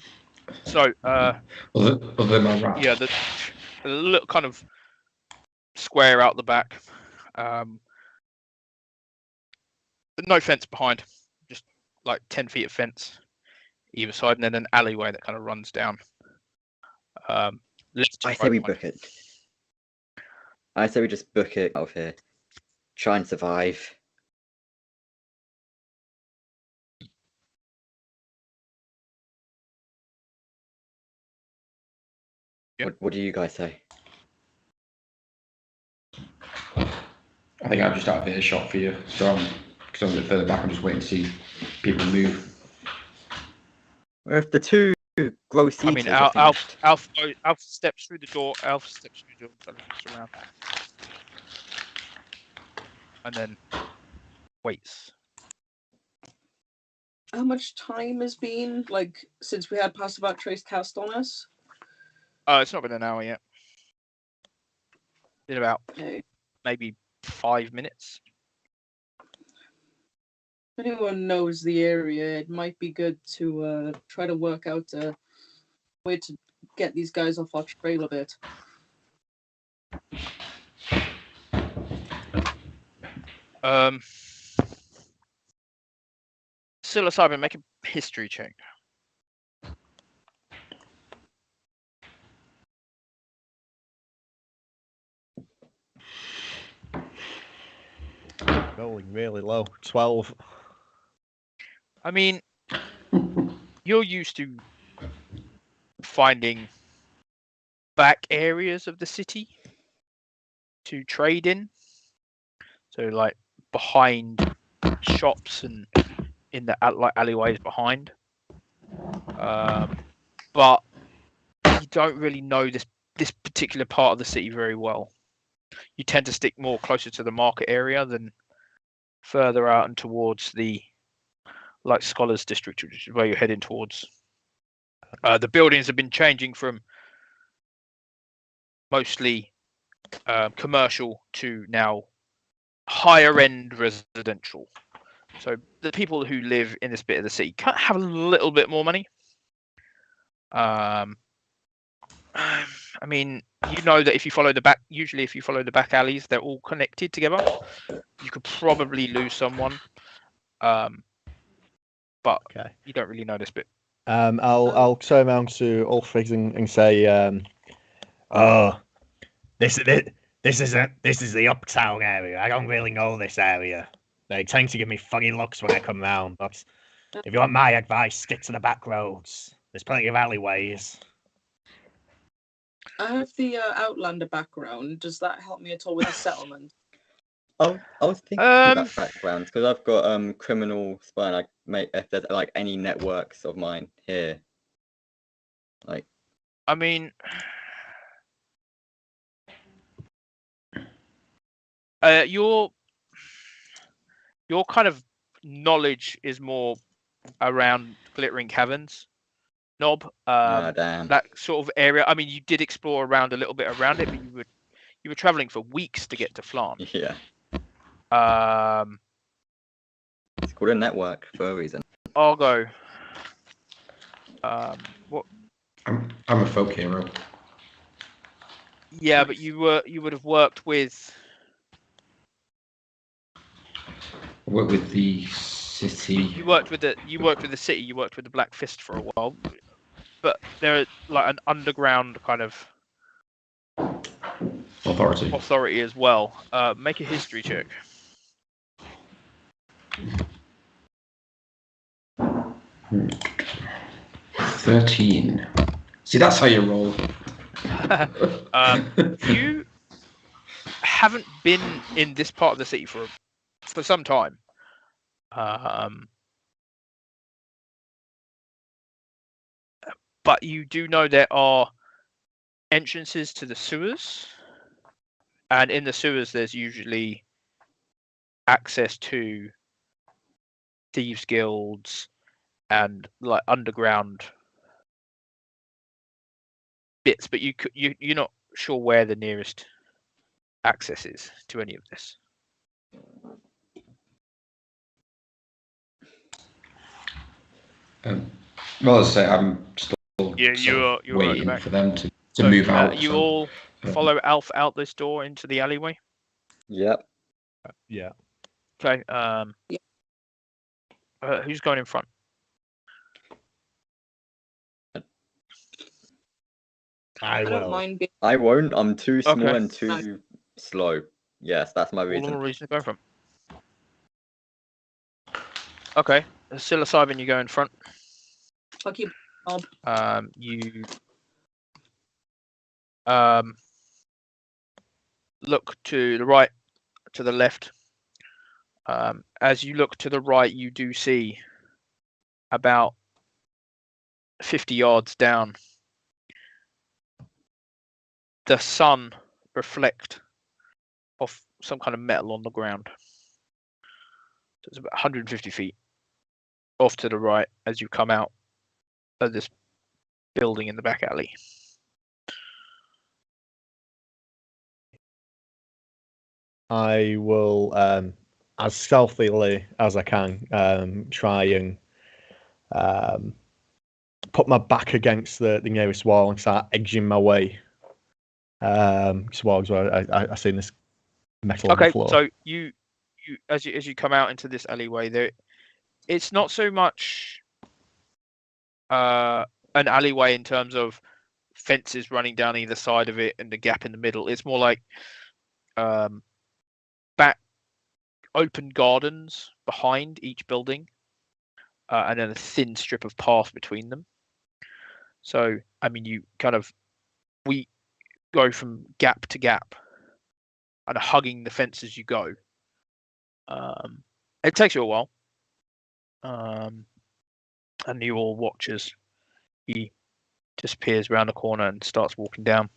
than my rat. Yeah, the little kind of square out the back. No fence behind, just like 10 feet of fence either side, and then an alleyway that kind of runs down. Left to I right say we behind. book it. I say we just book it out of here. Try and survive. Yep. What do you guys say? I think I'm just out of earshot for you, so because I'm a bit further back, I'm just waiting to see people move. Well, if the two gross I mean, eaters are finished, Alf steps through the door. Alf steps through the door, kind of looks around, and then waits. How much time has been, like, since we had Pass About Trace cast on us? It's not been an hour yet. Been about Okay. maybe 5 minutes. If anyone knows the area, it might be good to try to work out a way to get these guys off our trail a bit. Psilocybin, make a history check. Rolling really low. 12. I mean, you're used to finding back areas of the city to trade in, so like behind shops and in the like alleyways behind. But you don't really know this particular part of the city very well. You tend to stick more closer to the market area than further out and towards the like Scholars District, which is where you're heading towards. The buildings have been changing from mostly commercial to now higher end residential. So the people who live in this bit of the city can have a little bit more money. I mean, you know that if you follow the back, usually if you follow the back alleys, they're all connected together. You could probably lose someone, but Okay. you don't really know this bit. I'll turn around to Ulfric and say, "Oh, this is the uptown area. I don't really know this area. They tend to give me funny looks when I come round. But if you want my advice, stick to the back roads. There's plenty of alleyways." I have the Outlander background. Does that help me at all with the settlement? I was thinking about backgrounds because I've got criminal spy. Like, if there's like any networks of mine here, like. I mean, your kind of knowledge is more around Glittering Caverns, Knob. Damn. That sort of area. I mean, you did explore around a little bit around it, but you were traveling for weeks to get to Flan. Yeah. It's called a network for a reason. Argo. What? I'm a folk hero. Yeah, but you would have worked with. Work with the city. You worked with the city. You worked with the Black Fist for a while, but they're like an underground kind of authority as well. Make a history check. 13. See, that's how you roll. You haven't been in this part of the city for some time. But you do know there are entrances to the sewers, and in the sewers there's usually access to thieves guilds and like underground bits, but you're not sure where the nearest access is to any of this. Well, as I say, I'm still you're waiting for them to move out. You all follow Alf out this door into the alleyway? Yep. Yeah. Okay. Who's going in front? I don't will. mind being. I won't. I'm too small Okay. and too slow. Yes, that's my All the reason. more reason to go from. Okay. Psilocybin, you go in front. Fuck you, Bob. You look to the right, to the left. As you look to the right, you do see about 50 yards down the sun reflect off some kind of metal on the ground. So it's about 150 feet off to the right as you come out of this building in the back alley. I will, as stealthily as I can, try and put my back against the nearest wall and start edging my way towards where I seen this metal on the floor. So you as you come out into this alleyway, there, it's not so much an alleyway in terms of fences running down either side of it and the gap in the middle. It's more like back open gardens behind each building. and then a thin strip of path between them. So, I mean, we go from gap to gap and hugging the fence as you go. It takes you a while. And you all watch as he disappears around the corner and starts walking down.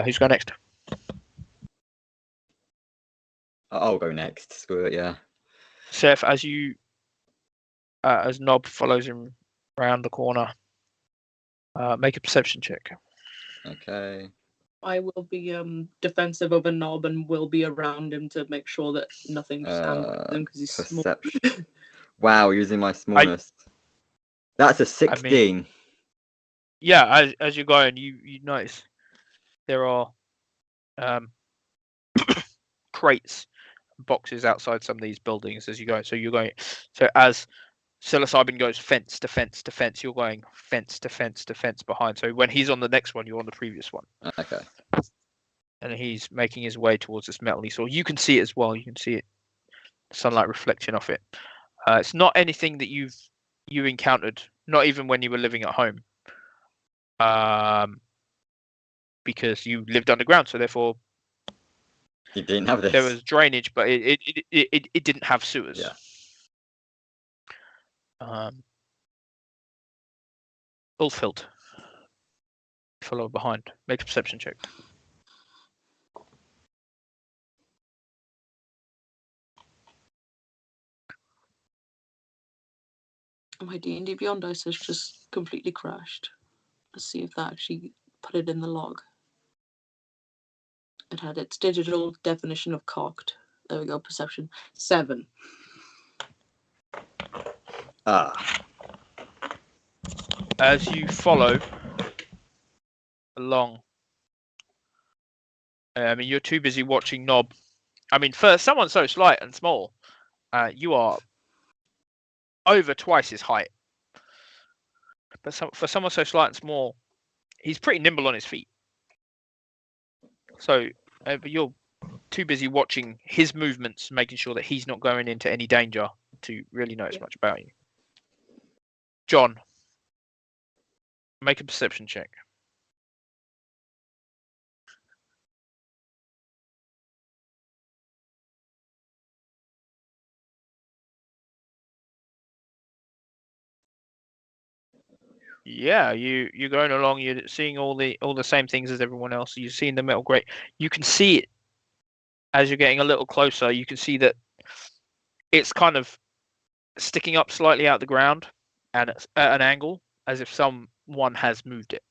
Who's going next? I'll go next. Screw it, yeah. Seth, as Nob follows him around the corner, make a perception check. Okay. I will be defensive of a Knob and will be around him to make sure that nothing just ambushes him because he's small. Perception. Wow, using my smallness. That's a 16. Yeah, as you're going, you notice there are crates, boxes outside some of these buildings as you go. So you're going. So as psilocybin goes fence to fence to fence, you're going fence to fence to fence behind. So when he's on the next one, you're on the previous one. Okay. And he's making his way towards this metal saw. You can see it as well. You can see it, sunlight reflecting off it. It's not anything that you encountered, not even when you were living at home, because you lived underground. So therefore, You didn't have this. there was drainage, but it didn't have sewers. Yeah. Ulfhild, follow behind. Make a perception check. My D&D Beyond dice has just completely crashed. Let's see if that actually put it in the log. It had its digital definition of cocked. There we go, perception. 7. As you follow along, I mean, you're too busy watching Nob. I mean, for someone so slight and small, you are over twice his height. But for someone so slight and small, he's pretty nimble on his feet. So, but you're too busy watching his movements, making sure that he's not going into any danger to really notice much about you. John, make a perception check. Yeah, you're going along. You're seeing all the same things as everyone else. You're seeing the metal grate. You can see it as you're getting a little closer. You can see that it's kind of sticking up slightly out the ground and it's at an angle, as if someone has moved it.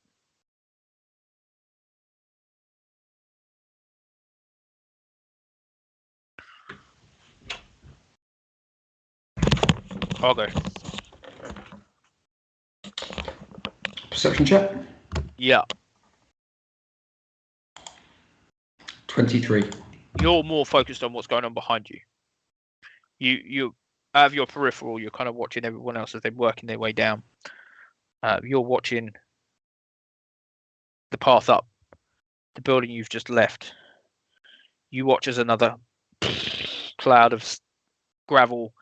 I'll go. Perception check. Yeah. 23. You're more focused on what's going on behind you. You out of your peripheral, you're kind of watching everyone else as they're working their way down. You're watching the path up, the building you've just left. You watch as another cloud of gravel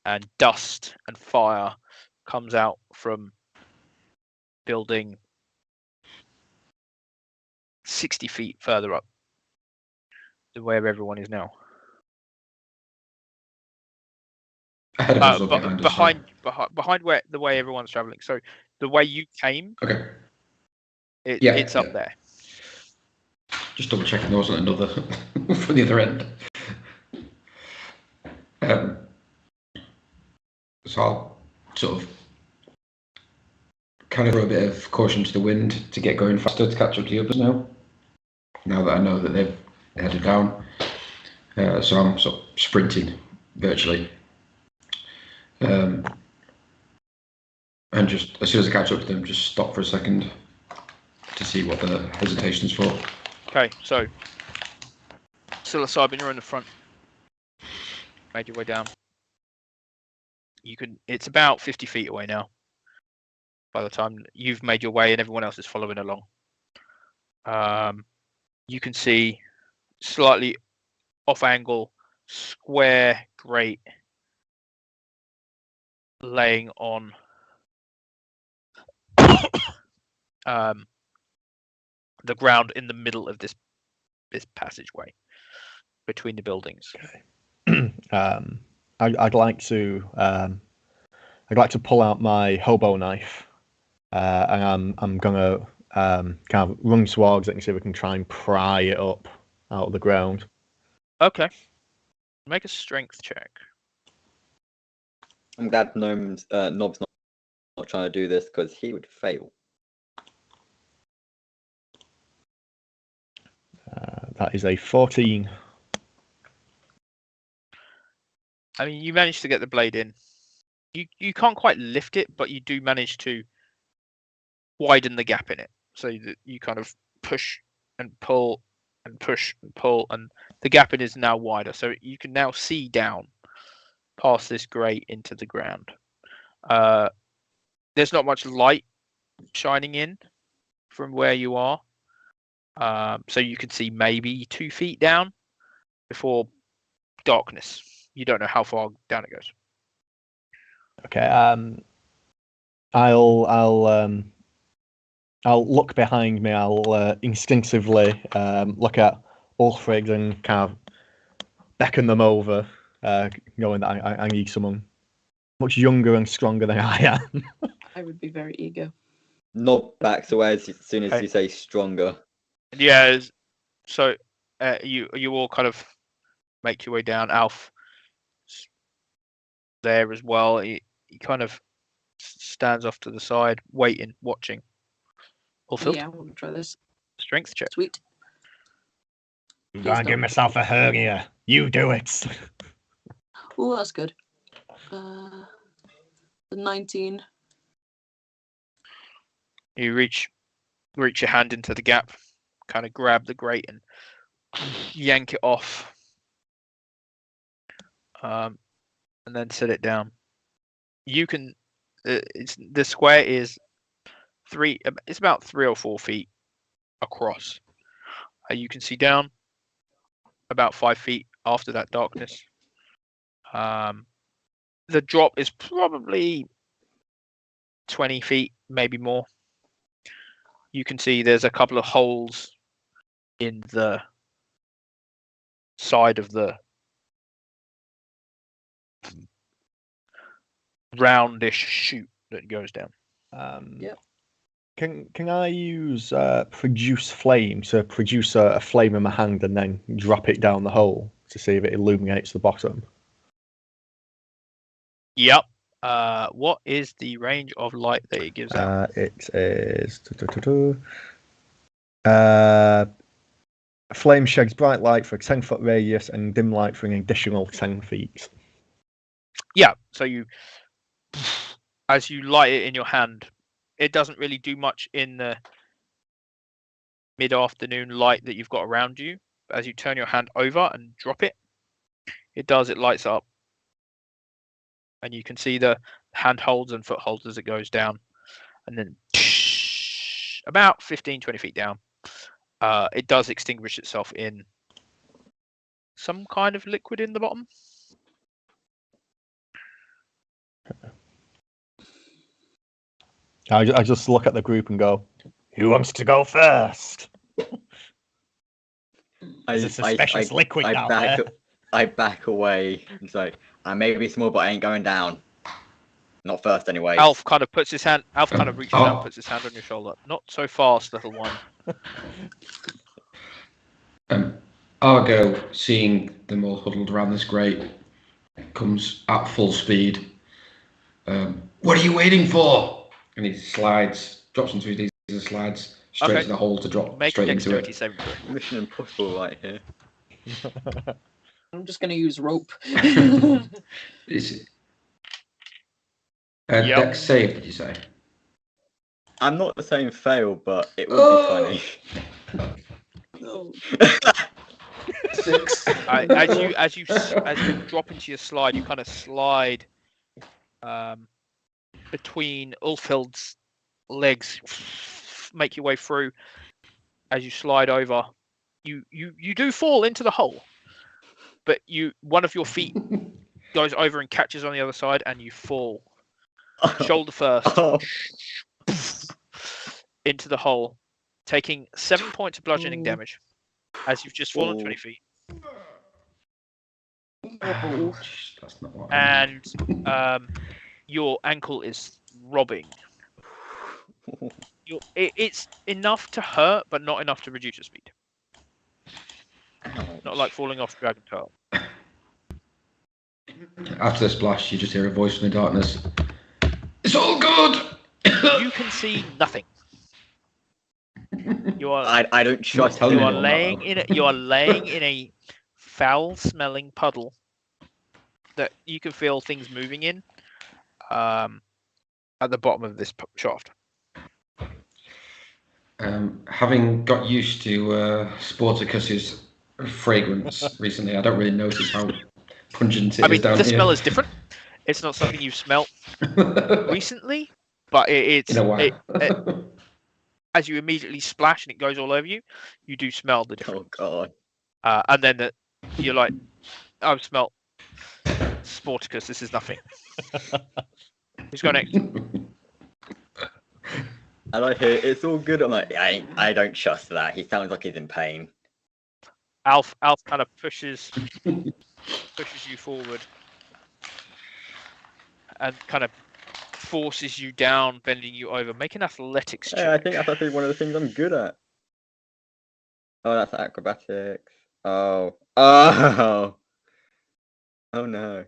and dust and fire comes out from building 60 feet further up, where everyone is now. Ahead of us or behind us? Behind where the way everyone's traveling. So the way you came, Okay. It's up there. Just double checking there wasn't another from the other end. So I'll sort of kind of throw a bit of caution to the wind to get going faster to catch up to the others now. Now that I know that they've headed down. So I'm sort of sprinting virtually. And just as soon as I catch up to them, just stop for a second to see what the hesitation's for. Okay, so psilocybin, you're in the front. Made your way down. It's about 50 feet away now. By the time you've made your way and everyone else is following along. You can see slightly off angle, square grate laying on the ground in the middle of this passageway between the buildings. I'd like to pull out my hobo knife, and I'm gonna kind of run towards it and see if we can try and pry it up out of the ground. Okay. Make a strength check. I'm glad Nob's not trying to do this because he would fail. That is a 14. I mean, you managed to get the blade in. You can't quite lift it, but you do manage to widen the gap in it, so that you kind of push and pull and push and pull, and the gap in is now wider, so you can now see down past this grate into the ground. There's not much light shining in from where you are, so you can see maybe 2 feet down before darkness. You don't know how far down it goes. Okay. I'll look behind me. I'll instinctively look at Ulfrid and kind of beckon them over, knowing that I need someone much younger and stronger than I am. I would be very eager. Nob backs away as soon as you say stronger. Yeah. So you all kind of make your way down. Alf there as well. He kind of stands off to the side, waiting, watching. Ulfhild, Yeah, we'll try this. strength check. Sweet. I'm gonna give myself a hernia. You do it. Oh, that's good. 19. You reach your hand into the gap, kind of grab the grate and yank it off, and then set it down. You can. The square is it's about 3 or 4 feet across. You can see down about 5 feet after that darkness. The drop is probably 20 feet, maybe more. You can see there's a couple of holes in the side of the roundish chute that goes down. Yep. Can I use produce flame to produce a flame in my hand and then drop it down the hole to see if it illuminates the bottom? Yep. What is the range of light that it gives out? It is. Flame sheds bright light for a 10-foot radius and dim light for an additional 10 feet. Yeah. So as you light it in your hand, it doesn't really do much in the mid-afternoon light that you've got around you. But as you turn your hand over and drop it, it lights up. And you can see the handholds and footholds as it goes down. And then about 15, 20 feet down, it does extinguish itself in some kind of liquid in the bottom. I just look at the group and go, "Who wants to go first?" There's a suspicious liquid down there. I back away. It's like, I may be small, but I ain't going down. Not first, anyway. Alf kind of reaches out, and puts his hand on your shoulder. Not so fast, little one. Argo, seeing them all huddled around this grate, comes at full speed. What are you waiting for? And he drops into his knees and slides straight to the hole to drop straight into it. Mission Impossible right here. I'm just going to use rope. Dex save, did you say? I'm not the same fail, but it would be funny. No. 6. As you drop into your slide, you kind of slide between Ulfhild's legs, make your way through. As you slide over, you do fall into the hole, but one of your feet goes over and catches on the other side, and you fall shoulder first, Oh. into the hole, taking 7 points of bludgeoning Ooh. damage as you've just fallen Ooh. 20 feet. Ouch, that's not what I meant. And your ankle is throbbing. It's enough to hurt, but not enough to reduce your speed. Not like falling off Dragon Tail. After the splash, you just hear a voice from the darkness. It's all good! You can see nothing. You are I don't trust telling you him. are anyone that, laying though. in a foul-smelling puddle that you can feel things moving in at the bottom of this shaft. Having got used to Sporticus's fragrance recently, I don't really notice how pungent it I is mean, down the here. smell is different. It's not something you've smelt recently, but it's In a while. as you immediately splash and it goes all over you, you do smell the difference. Oh god. And then you're like, I've smelt Sporticus. This is nothing. Who's going next? And I hear it's all good. I'm like, I don't trust that. He sounds like he's in pain. Alf kind of pushes you forward and kind of forces you down, bending you over. Make an athletics check. Yeah, I think that's actually one of the things I'm good at. Oh, that's acrobatics. Oh no.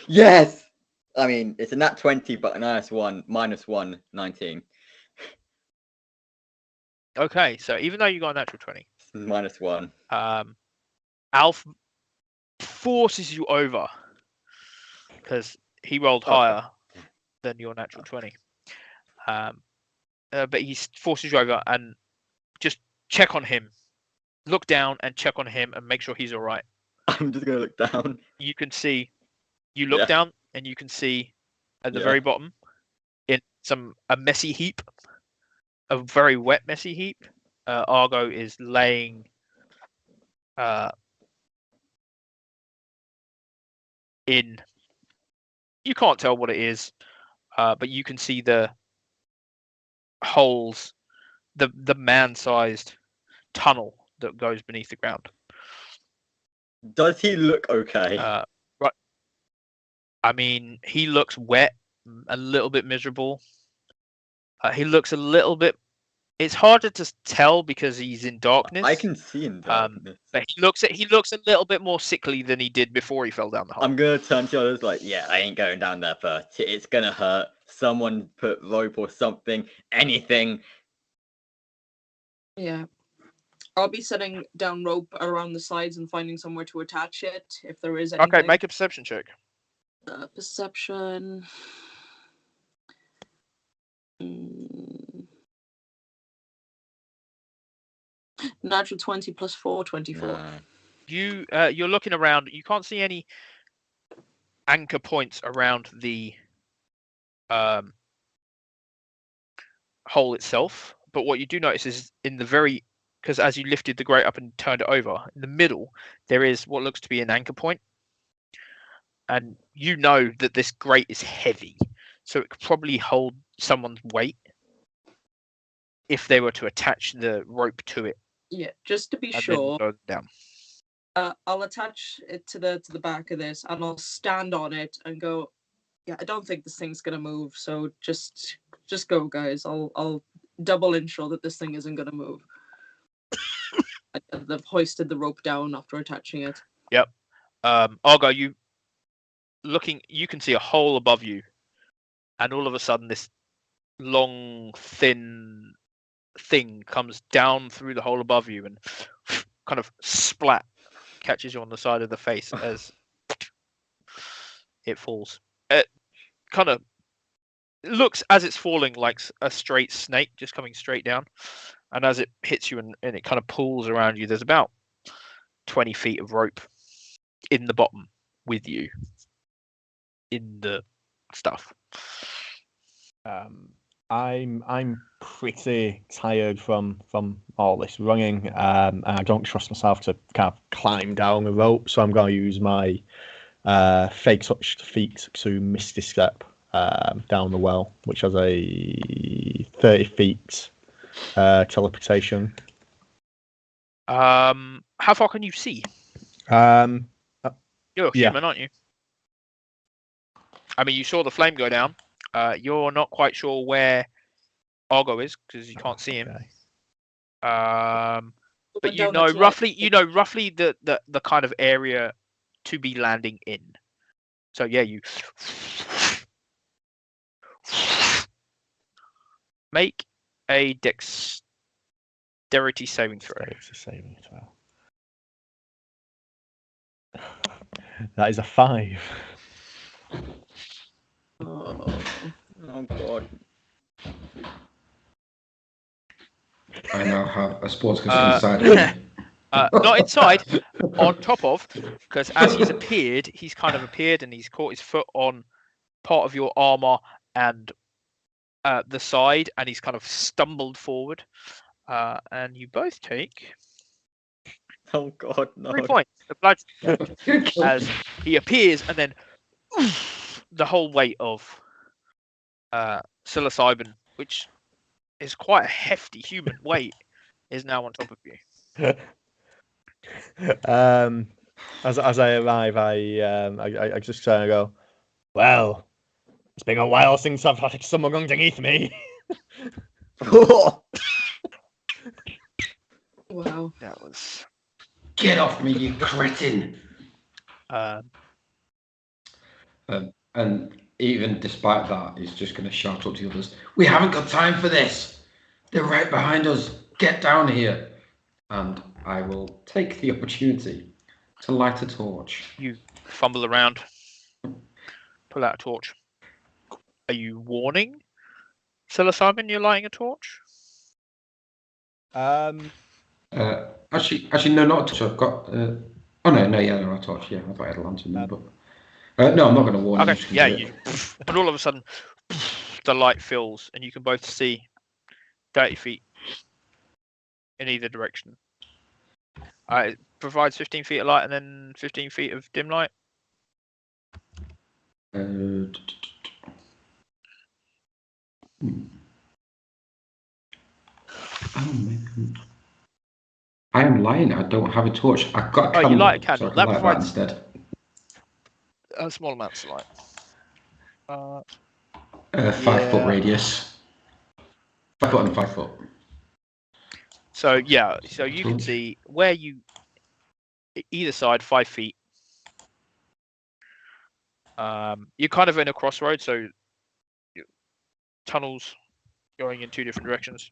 Yes. I mean, it's a nat 20, but a -1, 19. Okay, so even though you got a natural 20, -1. Alf forces you over because he rolled Okay. higher than your natural 20. But he forces you over and just check on him. Look down and check on him and make sure he's all right. I'm just gonna look down. You can see, you look Yeah. down and you can see at the Yeah. very bottom in a messy heap, a very wet messy heap. Argo is laying in, you can't tell what it is, but you can see the holes, the man-sized tunnel that goes beneath the ground. Does he look okay? Right. I mean, he looks wet, a little bit miserable. He looks a little bit. It's harder to tell because he's in darkness. I can see in darkness. But he looks a little bit more sickly than he did before he fell down the hole. I'm gonna turn to others like, yeah, I ain't going down there first. It's gonna hurt. Someone put rope or something, anything. Yeah. I'll be setting down rope around the sides and finding somewhere to attach it if there is anything. Okay, make a perception check. Perception. Natural 20 plus 4, 24. Nah. You're looking around. You can't see any anchor points around the hole itself. But what you do notice is in the very, because as you lifted the grate up and turned it over, in the middle there is what looks to be an anchor point, and you know that this grate is heavy, so it could probably hold someone's weight if they were to attach the rope to it. Yeah, just to be And sure. then go down. I'll attach it to the back of this, and I'll stand on it and go. Yeah, I don't think this thing's gonna move. So just go, guys. I'll double ensure that this thing isn't gonna move. They've hoisted the rope down after attaching it. Yep. Argo, you can see a hole above you, and all of a sudden this long, thin thing comes down through the hole above you and kind of splat catches you on the side of the face as it falls. It kind of looks, as it's falling, like a straight snake just coming straight down, and as it hits you and it kind of pulls around you, there's about 20 feet of rope in the bottom with you in the stuff. I'm pretty tired from all this running, and I don't trust myself to kind of climb down the rope, so I'm going to use my fake touched feet to Misty Step down the well, which has a 30 feet teleportation. How far can you see? You're Yeah. human, aren't you? I mean, you saw the flame go down. You're not quite sure where Argo is because you can't see him. Okay. But you Down know its light. roughly the kind of area to be landing in. So yeah, you make a dexterity saving throw. It's a saving throw. That is a 5. Oh. Oh god. I now have a sports casino inside of me. Not inside, on top of, because as he's appeared, he's kind of appeared and he's caught his foot on part of your armor and the side, and he's kind of stumbled forward. And you both take Oh god, no. 3 points. The blood as he appears, and then the whole weight of psilocybin, which is quite a hefty human weight, is now on top of you. As I arrive, I just try and go, well, it's been a while since I've had someone underneath me. Wow. That was Get off me, you cretin! And even despite that, he's just going to shout up to the others, we haven't got time for this! They're right behind us! Get down here! And I will take the opportunity to light a torch. you fumble around, pull out a torch. Are you warning psilocybin you're lighting a torch? Actually, no, not a torch. I've got. No, a torch. Yeah, I thought I had a lantern there, but no, I'm not going to warn him. Okay, yeah, you. And all of a sudden, the light fills, and you can both see 30 feet in either direction. It provides 15 feet of light and then 15 feet of dim light. Oh, maybe. I am lying. I don't have a torch. I've got a candle. You light a candle. So I That can light provides that instead. small amounts of light. 5 foot radius. 5 foot and 5 foot. So yeah, so you can see where you either side 5 feet. You're kind of in a crossroad, so tunnels going in 2 different directions.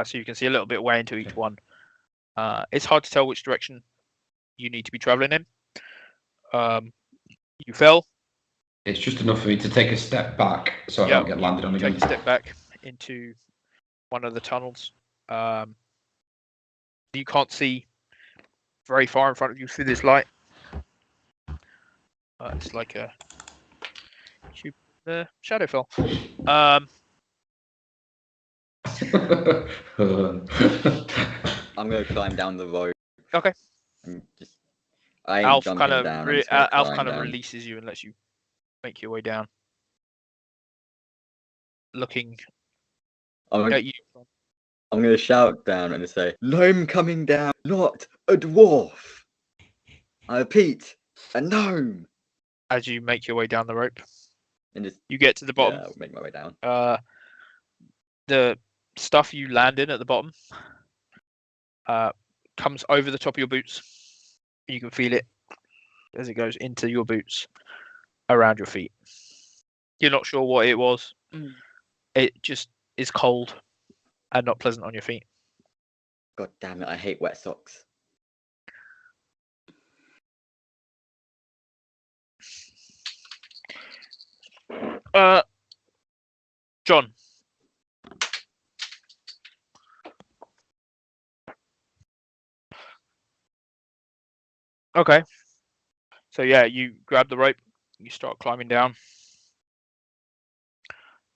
So you can see a little bit way into each one. It's hard to tell which direction you need to be traveling in. You fell. It's just enough for me to take a step back so I don't get landed on again. Take a step back into one of the tunnels. You can't see very far in front of you through this light. It's like a shadow fell. I'm gonna climb down the road. Okay. And just, I ain't Alf jumping kind of down. I'm just gonna Alf climb kind of down. releases you and lets you make your way down. Looking I'm at you. gonna shout down and say, "Gnome coming down, not a dwarf." I repeat, a gnome. As you make your way down the rope, And just you get to the bottom. I'll make my way down. The stuff you land in at the bottom comes over the top of your boots. You can feel it as it goes into your boots around your feet. You're not sure what it was. It just is cold and not pleasant on your feet. God damn it! I hate wet socks. John. Okay. So yeah, you grab the rope, you start climbing down,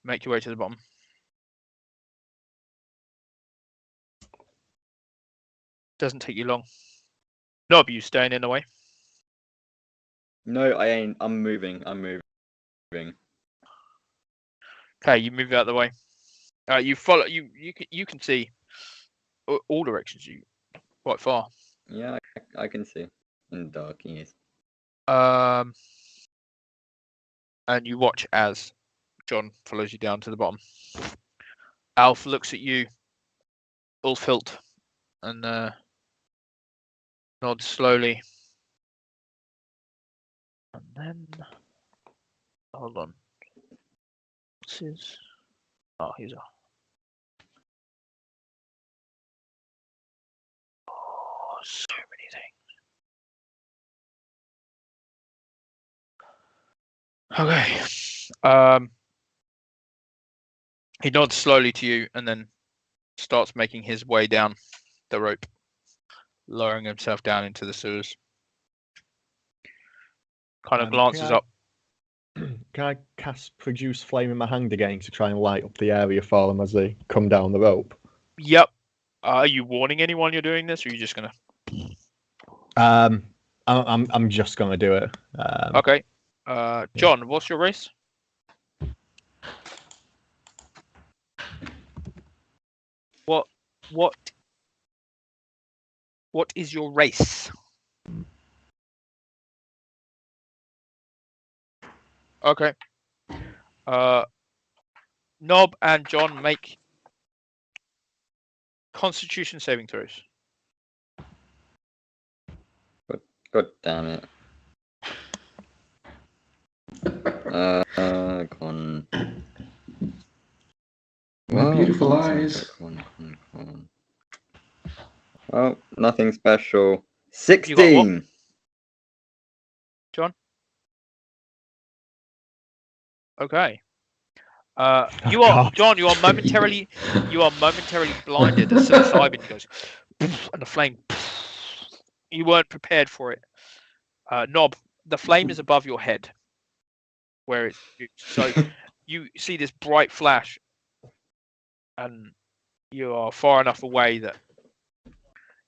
make your way to the bottom. Doesn't take you long. Nob, you staying in the way? No, I ain't. I'm moving. I'm moving. Okay, you move out of the way. You follow. You can see all directions. You quite far. Yeah, I can see in the dark. Yes. And you watch as John follows you down to the bottom. Alf looks at you, Ulfhilt, and nods slowly. And then, hold on. What's his? Oh, he's a. Oh, so many things. Okay. He nods slowly to you and then starts making his way down the rope, lowering himself down into the sewers. Kind of glances up. Can I cast Produce Flame in my hand again to try and light up the area for them as they come down the rope? Yep. Are you warning anyone you're doing this, or are you just gonna? I'm just gonna do it. Okay. John, what's your race? What is your race? Okay. Nob and John make Constitution saving throws. God damn it. Con. My beautiful eyes. Con. Well, nothing special. 16. John? Okay. You are John. You are momentarily blinded as psilocybin goes, and the flame. You weren't prepared for it. Nob, the flame is above your head, where it's so you see this bright flash, and you are far enough away that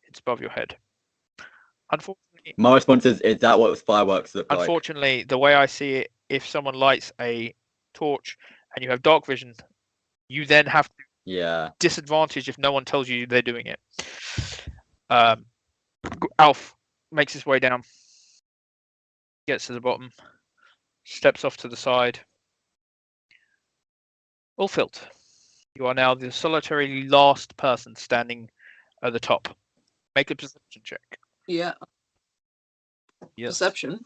it's above your head. Unfortunately, My response is that what fireworks look like? Unfortunately, the way I see it, if someone lights a torch and you have dark vision, you then have to disadvantage if no one tells you they're doing it. Alf makes his way down, gets to the bottom, steps off to the side. Ulfhilt, you are now the solitary last person standing at the top. Make a perception check. Yeah. Yes. Perception.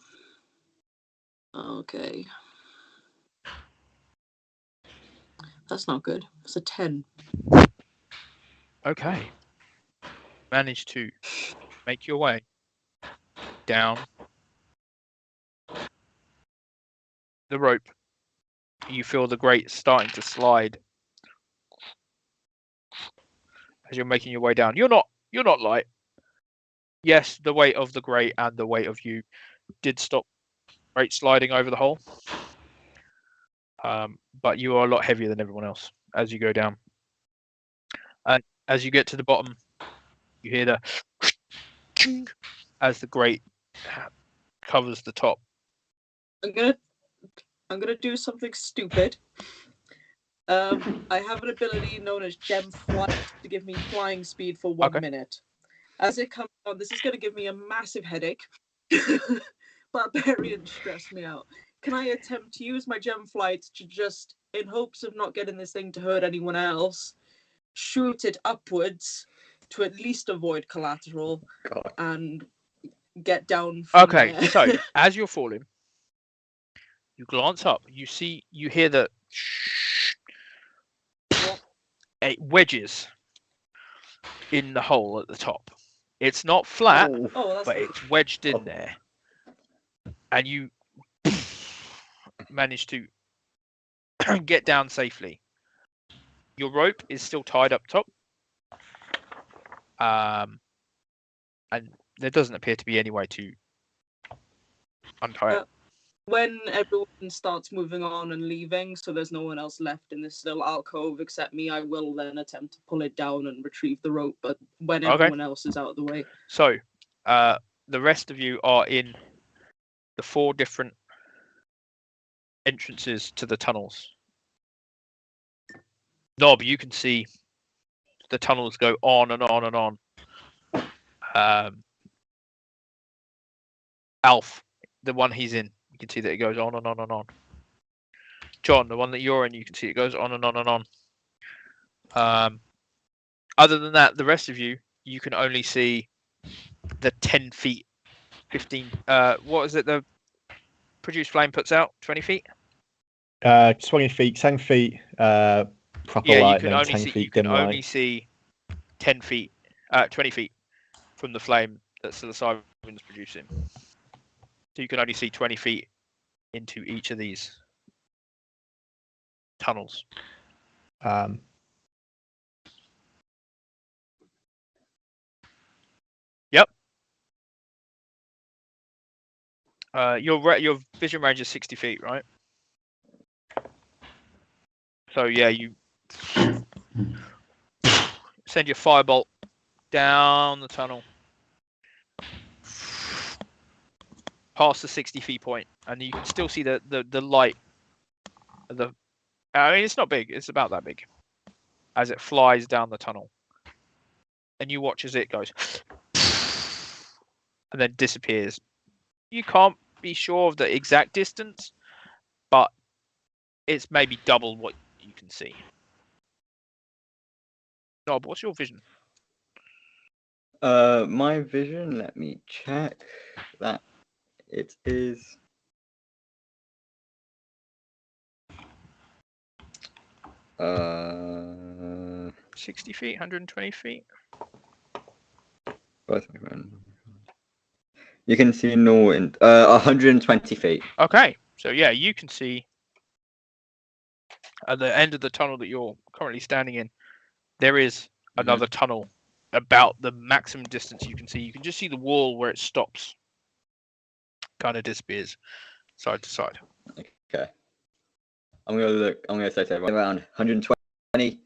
Okay. That's not good. It's a 10. Okay. Manage to make your way down the rope. You feel the grate starting to slide as you're making your way down. You're not light. Yes, the weight of the grate and the weight of you did stop grate sliding over the hole. But you are a lot heavier than everyone else as you go down. And as you get to the bottom, you hear the as the grate covers the top. I'm gonna do something stupid. I have an ability known as Gem Flight to give me flying speed for 1 minute. As it comes on, this is gonna give me a massive headache. Barbarians stress me out. Can I attempt to use my Gem Flight to just, in hopes of not getting this thing to hurt anyone else, shoot it upwards to at least avoid collateral and get down from there? So as you're falling, you glance up, you hear the wedges in the hole at the top. It's not flat, but it's wedged in there. And you manage to get down safely. Your rope is still tied up top. And there doesn't appear to be any way to untie it. When everyone starts moving on and leaving, so there's no one else left in this little alcove except me, I will then attempt to pull it down and retrieve the rope, but when everyone else is out of the way. So, the rest of you are in the 4 different entrances to the tunnels. Nob, you can see the tunnels go on and on and on. Alf, the one he's in, you can see that it goes on and on and on. John, the one that you're in, you can see it goes on and on and on. Other than that, the rest of you can only see the 10 feet, 15. What is it? The produced flame puts out 20 feet. 20 feet, 10 feet. Proper Yeah, light, you can then only 10 see. feet You can dim only light. see 10 feet, 20 feet from the flame that psilocybin's producing. So you can only see 20 feet into each of these tunnels. Yep. Your vision range is 60 feet, right? So yeah, you send your firebolt down the tunnel, past the 60 feet point, and you can still see the light. I mean, it's not big. It's about that big as it flies down the tunnel, and you watch as it goes and then disappears. You can't be sure of the exact distance, but it's maybe double what you can see. Nob, what's your vision? My vision, let me check that. It is 60 feet, 120 feet. You can see Norton 120 feet. Okay, so yeah, you can see at the end of the tunnel that you're currently standing in, there is another tunnel about the maximum distance you can see. You can just see the wall where it stops, kind of disappears side to side. Okay. I'm gonna say around 120,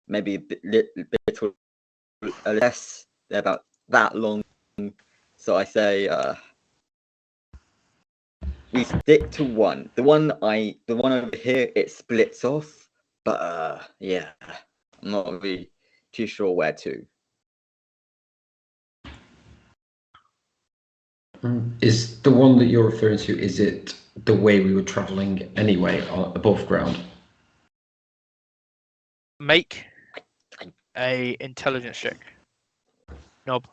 maybe a bit less. They're about that long. So I say we stick to one. The one over here, it splits off, but yeah, I'm not really too sure where to. Is the one that you're referring to, is it the way we were travelling anyway, above ground? Make a intelligence check. Nob.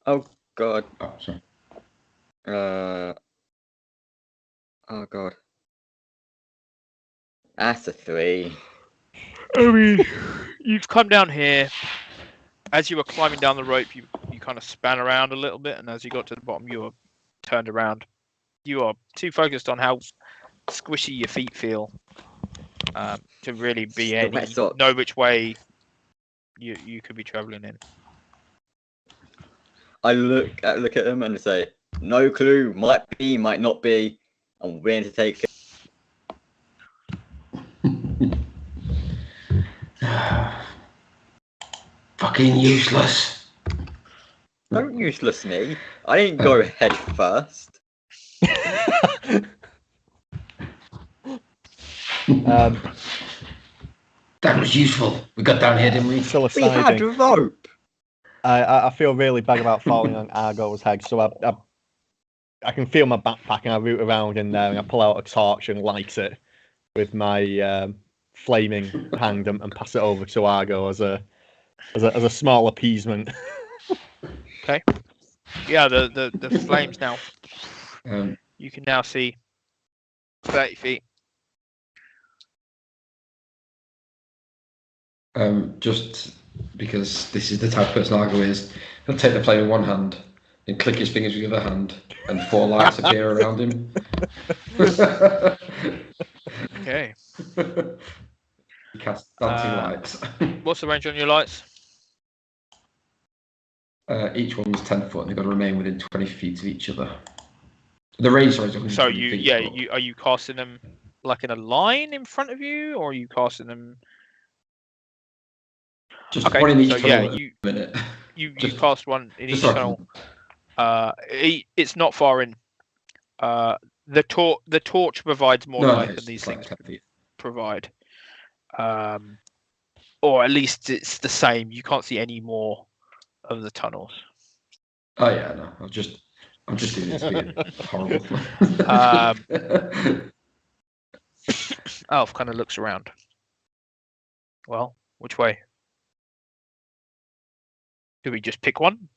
Oh god. Oh, sorry. Oh god. That's a 3. I mean, you've come down here. As you were climbing down the rope, you kind of span around a little bit, and as you got to the bottom, you were turned around. You are too focused on how squishy your feet feel to really be know which way you could be traveling in. I look at him and say, "No clue. Might be, might not be. I'm willing to take it." Fucking useless. Don't useless me. I didn't go head first. That was useful. We got down here, didn't we? We had rope. I feel really bad about falling on Argo's head, so I can feel my backpack and I root around in there and I pull out a torch and light it with my flaming hand and pass it over to Argo as a small appeasement. Okay. Yeah, the flames now. You can now see 30 feet. Just because this is the type of person Argo is, he'll take the flame in one hand and click his fingers with the other hand, and 4 lights appear around him. Okay. He casts dancing lights. What's the range on your lights? Each one was 10 foot, and they've got to remain within 20 feet of each other. The range is 120 So feet. are you casting them like in a line in front of you, or are you casting them? Just one in each tunnel. You cast one in each tunnel. It's not far in. The torch provides more light than these things provide. or at least it's the same. You can't see any more of the tunnels. Oh yeah, no. I'm just doing it to be horrible. Alf kind of looks around. Well, which way? Do we just pick one?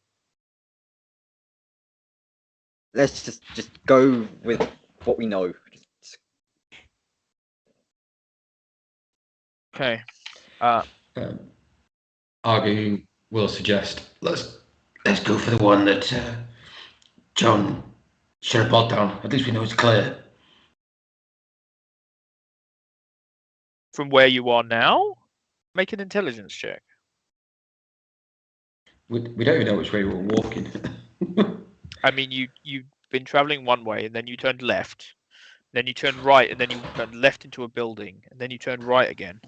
Let's just go with what we know. Okay. Argue will suggest let's go for the one that John should have brought down. At least we know it's clear. From where you are now, make an intelligence check. We don't even know which way we were walking. I mean, you've been traveling one way, and then you turned left, then you turned right, and then you turned left into a building, and then you turned right again.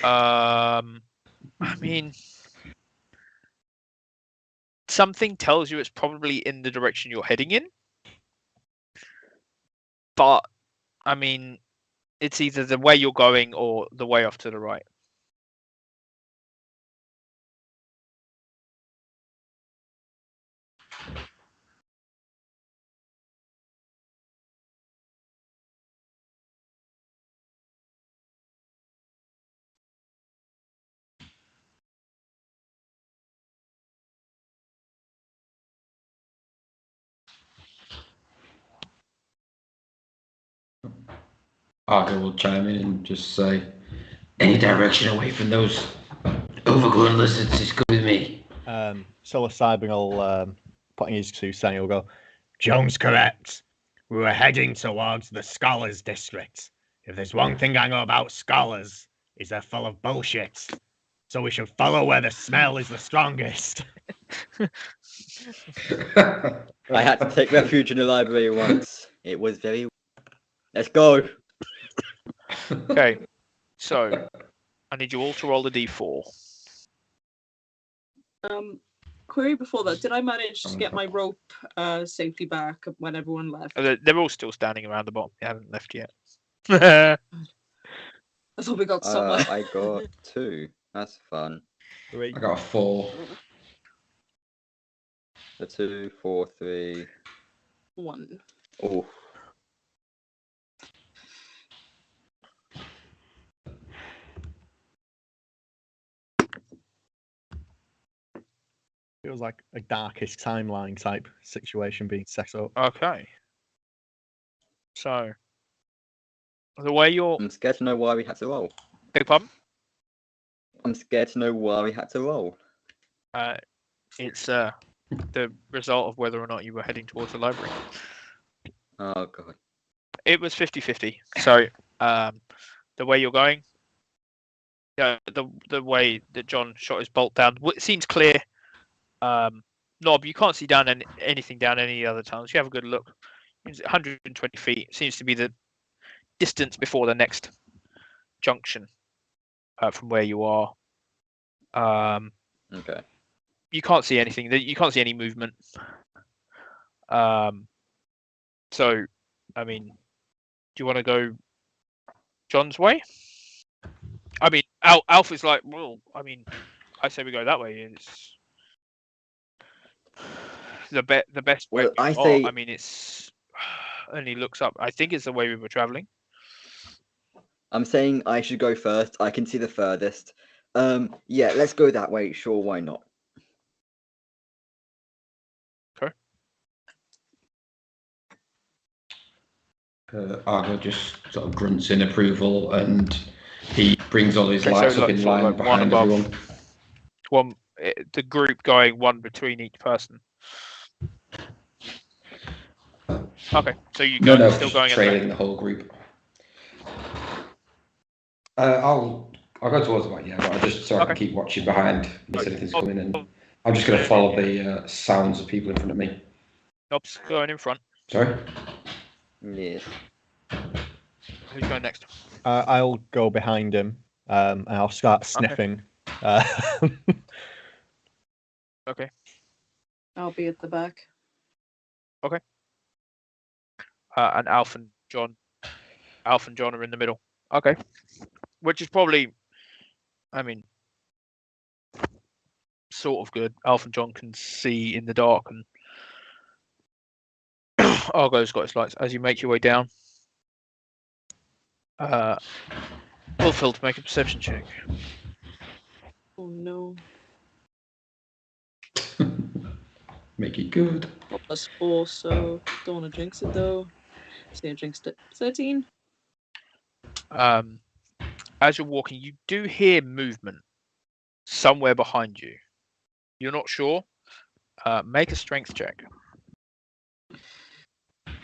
I mean, something tells you it's probably in the direction you're heading in, but I mean, it's either the way you're going or the way off to the right. Argo will chime in and just say, any direction away from those overgrown lizards is good with me. Psilocybin will, putting his 2 cents, he'll go, John's correct. We were heading towards the Scholars District. If there's one thing I know about scholars, is they're full of bullshit. So we should follow where the smell is the strongest. I had to take refuge in the library once. It was very... Let's go! Okay, so I need you all to roll a d4. Query before that, did I manage to get my rope safely back when everyone left? They're all still standing around the bottom. They haven't left yet. I thought we got somewhere. I got 2. That's fun. 3. I got a 4. The 2, 4, 3. 1. Oh. Feels like a darkest timeline type situation being set up. Okay. So, the way you're... I'm scared to know why we had to roll. Beg pardon? I'm scared to know why we had to roll. It's the result of whether or not you were heading towards the library. Oh, God. It was 50-50. So, the way you're going, the way that John shot his bolt down, it seems clear. Nob, you can't see down anything down any other tunnels. You have a good look. It's 120 feet. Seems to be the distance before the next junction from where you are. Okay. You can't see anything. You can't see any movement. So, I mean, do you want to go John's way? I mean, Alpha's like, well, I mean, I say we go that way. It's the best way. Well, I say... I mean, it's only looks up. I think it's the way we were traveling. I'm saying I should go first. I can see the furthest. Yeah, let's go that way. Sure, why not? Okay. Argo just sort of grunts in approval, and he brings all his Okay, lights so up in sort of line like one behind above. everyone. One, the group going one between each person. Okay, so you No, guys no, are still just going at trailing the whole group. I'll go towards the right, yeah, but I just so I can keep watching behind in case anything's coming in. I'm just going to follow the sounds of people in front of me. Nob's going in front. Sorry? Yes. Who's going next? I'll go behind him, and I'll start sniffing. Okay. I'll be at the back. And Alf and John are in the middle. Okay, which is probably, I mean, sort of good. Alf and John can see in the dark, and Argo's got his lights. As you make your way down, Wolfield to make a perception check. Oh no. Make it good. +4, so don't want to jinx it though. See, I jinxed it. 13. As you're walking, you do hear movement somewhere behind you. You're not sure. Make a strength check.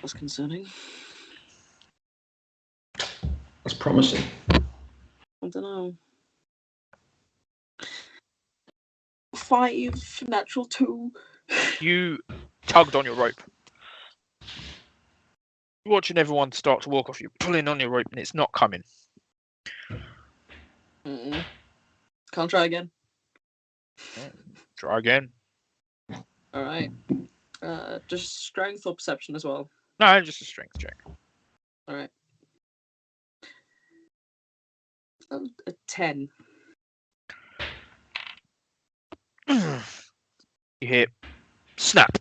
That's concerning. That's promising. I don't know. 5, natural 2. You tugged on your rope. Watching everyone start to walk off, you're pulling on your rope and it's not coming. Can't try again. Try again. All right. Just strength or perception as well. No, just a strength check. All right. A 10. You hear snap.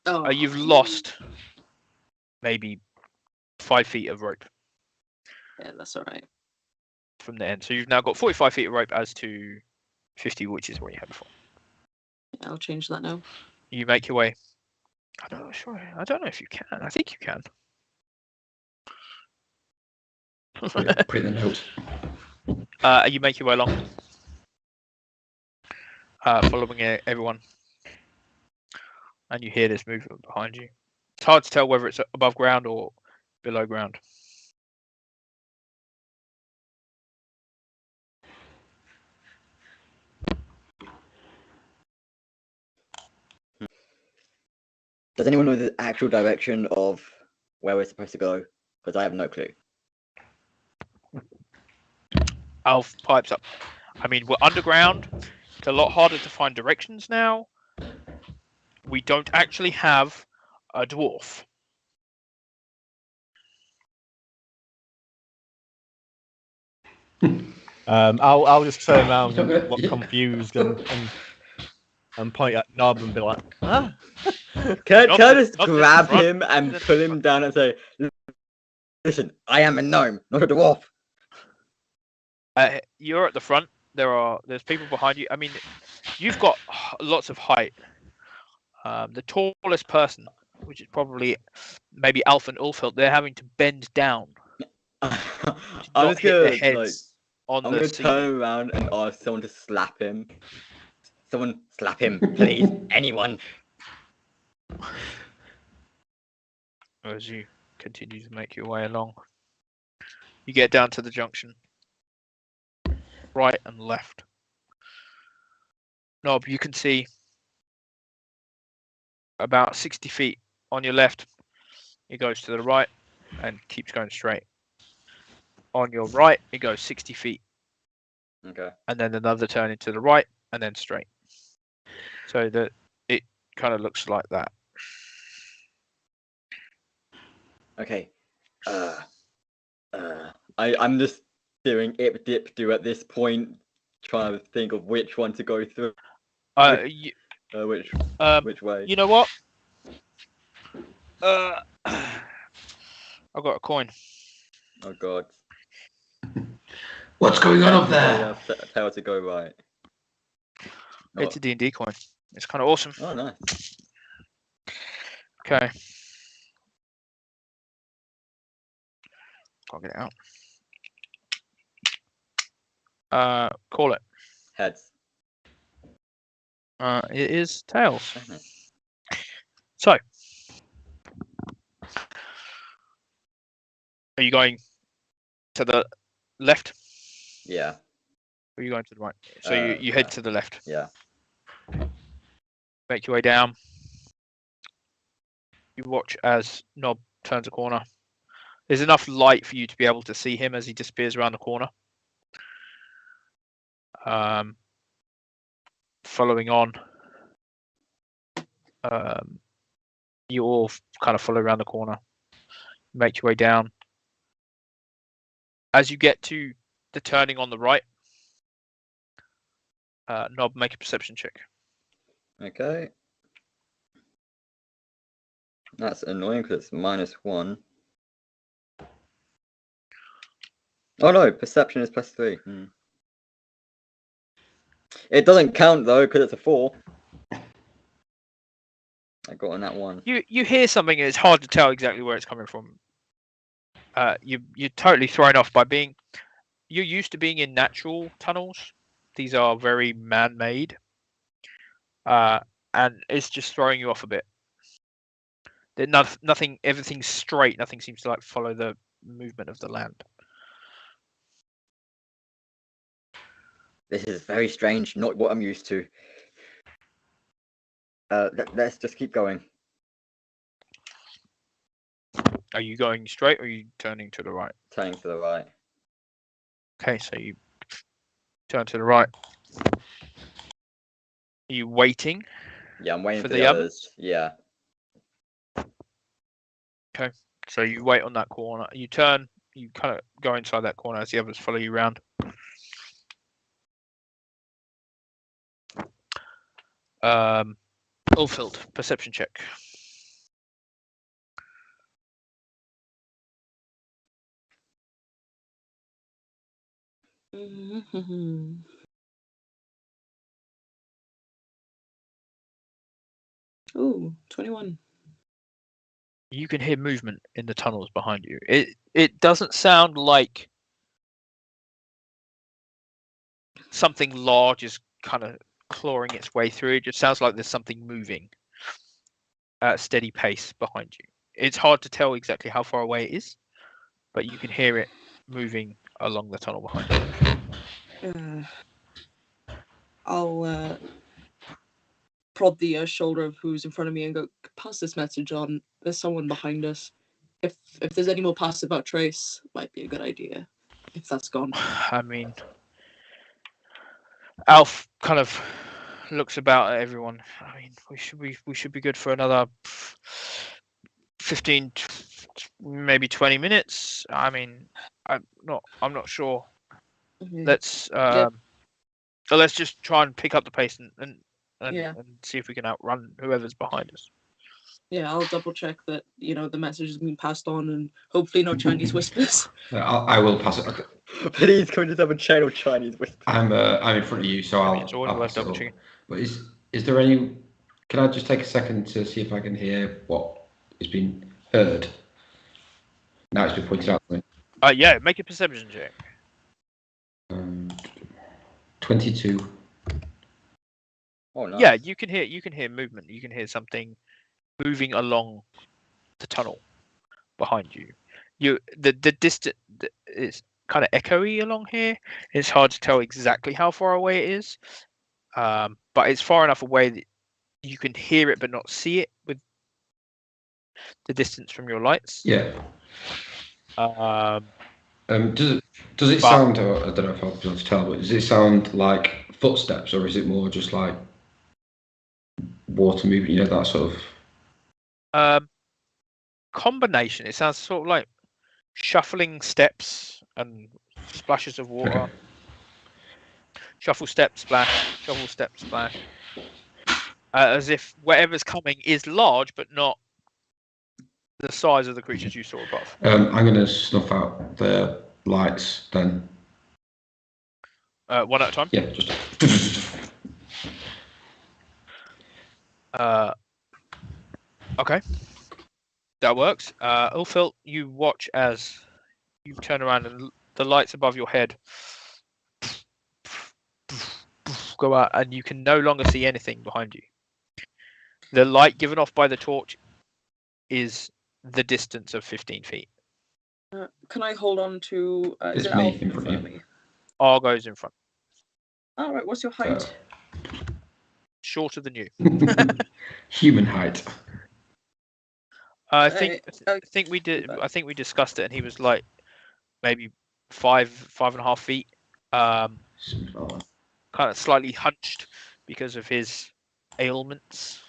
Oh, You've lost maybe 5 feet of rope yeah, that's all right. from the end. So you've now got 45 feet of rope as to 50, which is what you had before. Yeah, I'll change that now. You make your way. I don't know if you can. I think you can. Put in the notes. You make your way along, following everyone, and you hear this movement behind you. It's hard to tell whether it's above ground or below ground. Does anyone know the actual direction of where we're supposed to go? Because I have no clue. Alf pipes up. I mean, we're underground. It's a lot harder to find directions now. We don't actually have a dwarf. I'll just turn around Don't and go- look yeah. confused and point at Nob and be like, ah. Can I just Not this grab front. him and pull him down and say, listen, I am a gnome, not a dwarf. You're at the front. There's people behind you. I mean, you've got lots of height. The tallest person, which is probably maybe Alf and Ulfhild, they're having to bend down. I'm Not just hit their gonna heads on I'm the gonna ceiling. turn around and ask someone to slap him. Someone slap him, please. Anyone. As you continue to make your way along, you get down to the junction. Right and left. Nob, you can see about 60 feet on your left. It goes to the right and keeps going straight. On your right, it goes 60 feet. Okay. And then another turn into the right and then straight. So that it kind of looks like that. Okay. I'm just doing ip dip do at this point, trying to think of which one to go through. Which way? You know what? I've got a coin. Oh god. What's going on up there? Tell to go right. It's a D&D coin. It's kind of awesome. Oh nice. Okay. I'll get it out. Call it. Heads. It is tails. Okay. So, are you going to the left? Yeah. Or are you going to the right? So you head to the left. Yeah. Make your way down. You watch as Nob turns a corner. There's enough light for you to be able to see him as he disappears around the corner. Following on, You all kind of follow around the corner, make your way down. As you get to the turning on the right, Nob, make a perception check. Okay. That's annoying because it's -1. Oh no, perception is +3. It doesn't count though because it's a 4. I got on that one. You hear something and it's hard to tell exactly where it's coming from. You're totally thrown off by being. You're used to being in natural tunnels. These are very man-made, and it's just throwing you off a bit. Nothing. Everything's straight. Nothing seems to like follow the movement of the land. This is very strange. Not what I'm used to. Let's just keep going. Are you going straight or are you turning to the right? Turning to the right. Okay, so you turn to the right. Are you waiting? Yeah, I'm waiting For for the the others? others. Yeah. So you wait on that corner. You turn. You kind of go inside that corner as the others follow you around. Ulfield, perception check. Ooh, 21. You can hear movement in the tunnels behind you. It doesn't sound like something large is kind of clawing its way through. It just sounds like there's something moving at a steady pace behind you. It's hard to tell exactly how far away it is, but you can hear it moving along the tunnel behind you. I'll prod the shoulder of who's in front of me and go, pass this message on. There's someone behind us. If there's any more pass about Trace, might be a good idea. If that's gone. I mean, Alf kind of looks about at everyone. I mean, we should be good for another 15, maybe 20 minutes. I mean, I'm not sure. Let's let's just try and pick up the pace and see if we can outrun whoever's behind us. Yeah, I'll double check that the message has been passed on and hopefully no Chinese whispers. I will pass it. Please, can we just have a chain of Chinese whispers? I'm in front of you, so It's I'll always worth pass it double on. checking. But is there any? Can I just take a second to see if I can hear what has been heard? Now it's been pointed out to me. Yeah, make a perception check. 22. Oh, nice. Yeah, you can hear movement. You can hear something moving along the tunnel behind you. The distance is kind of echoey along here. It's hard to tell exactly how far away it is, but it's far enough away that you can hear it but not see it with the distance from your lights. Yeah. Does it but- sound? I don't know if I'll be able to tell, but does it sound like footsteps, or is it more just like water moving? That sort of. Combination. It sounds sort of like shuffling steps and splashes of water. Okay. Shuffle step splash. Shuffle step splash. As if whatever's coming is large, but not the size of the creatures you saw above. I'm going to snuff out the lights then. One at a time. Yeah, just. Okay. That works. Ulfil, you watch as you turn around and the lights above your head go out, and you can no longer see anything behind you. The light given off by the torch is the distance of 15 feet. Can I hold on to? Is It's it me Alf in front of me? Argo's in front. All right. What's your height? Shorter than you. Human height. I think we did. I think we discussed it, and he was like maybe 5.5 feet. Kind of slightly hunched because of his ailments.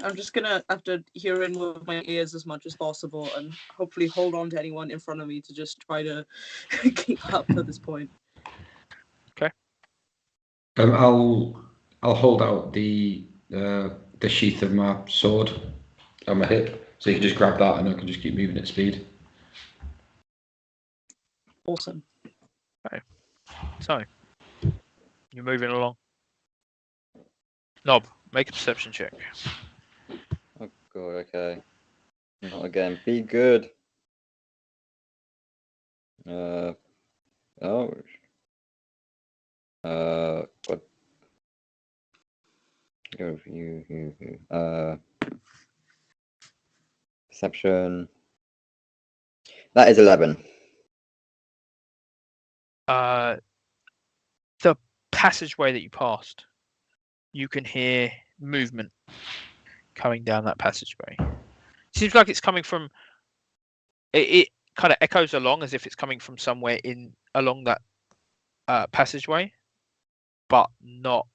I'm just gonna have to hear in with my ears as much as possible, and hopefully hold on to anyone in front of me to just try to keep up at this point. I'll hold out the sheath of my sword on my hip, so you can just grab that, and I can just keep moving at speed. Awesome. Okay. So you're moving along. Nob, make a perception check. Oh god, okay. Not again. Be good. Oh. What? Go for you. Perception. That is 11. The passageway that you passed, you can hear movement coming down that passageway. Seems like it's coming from. It kind of echoes along as if it's coming from somewhere along that passageway, but not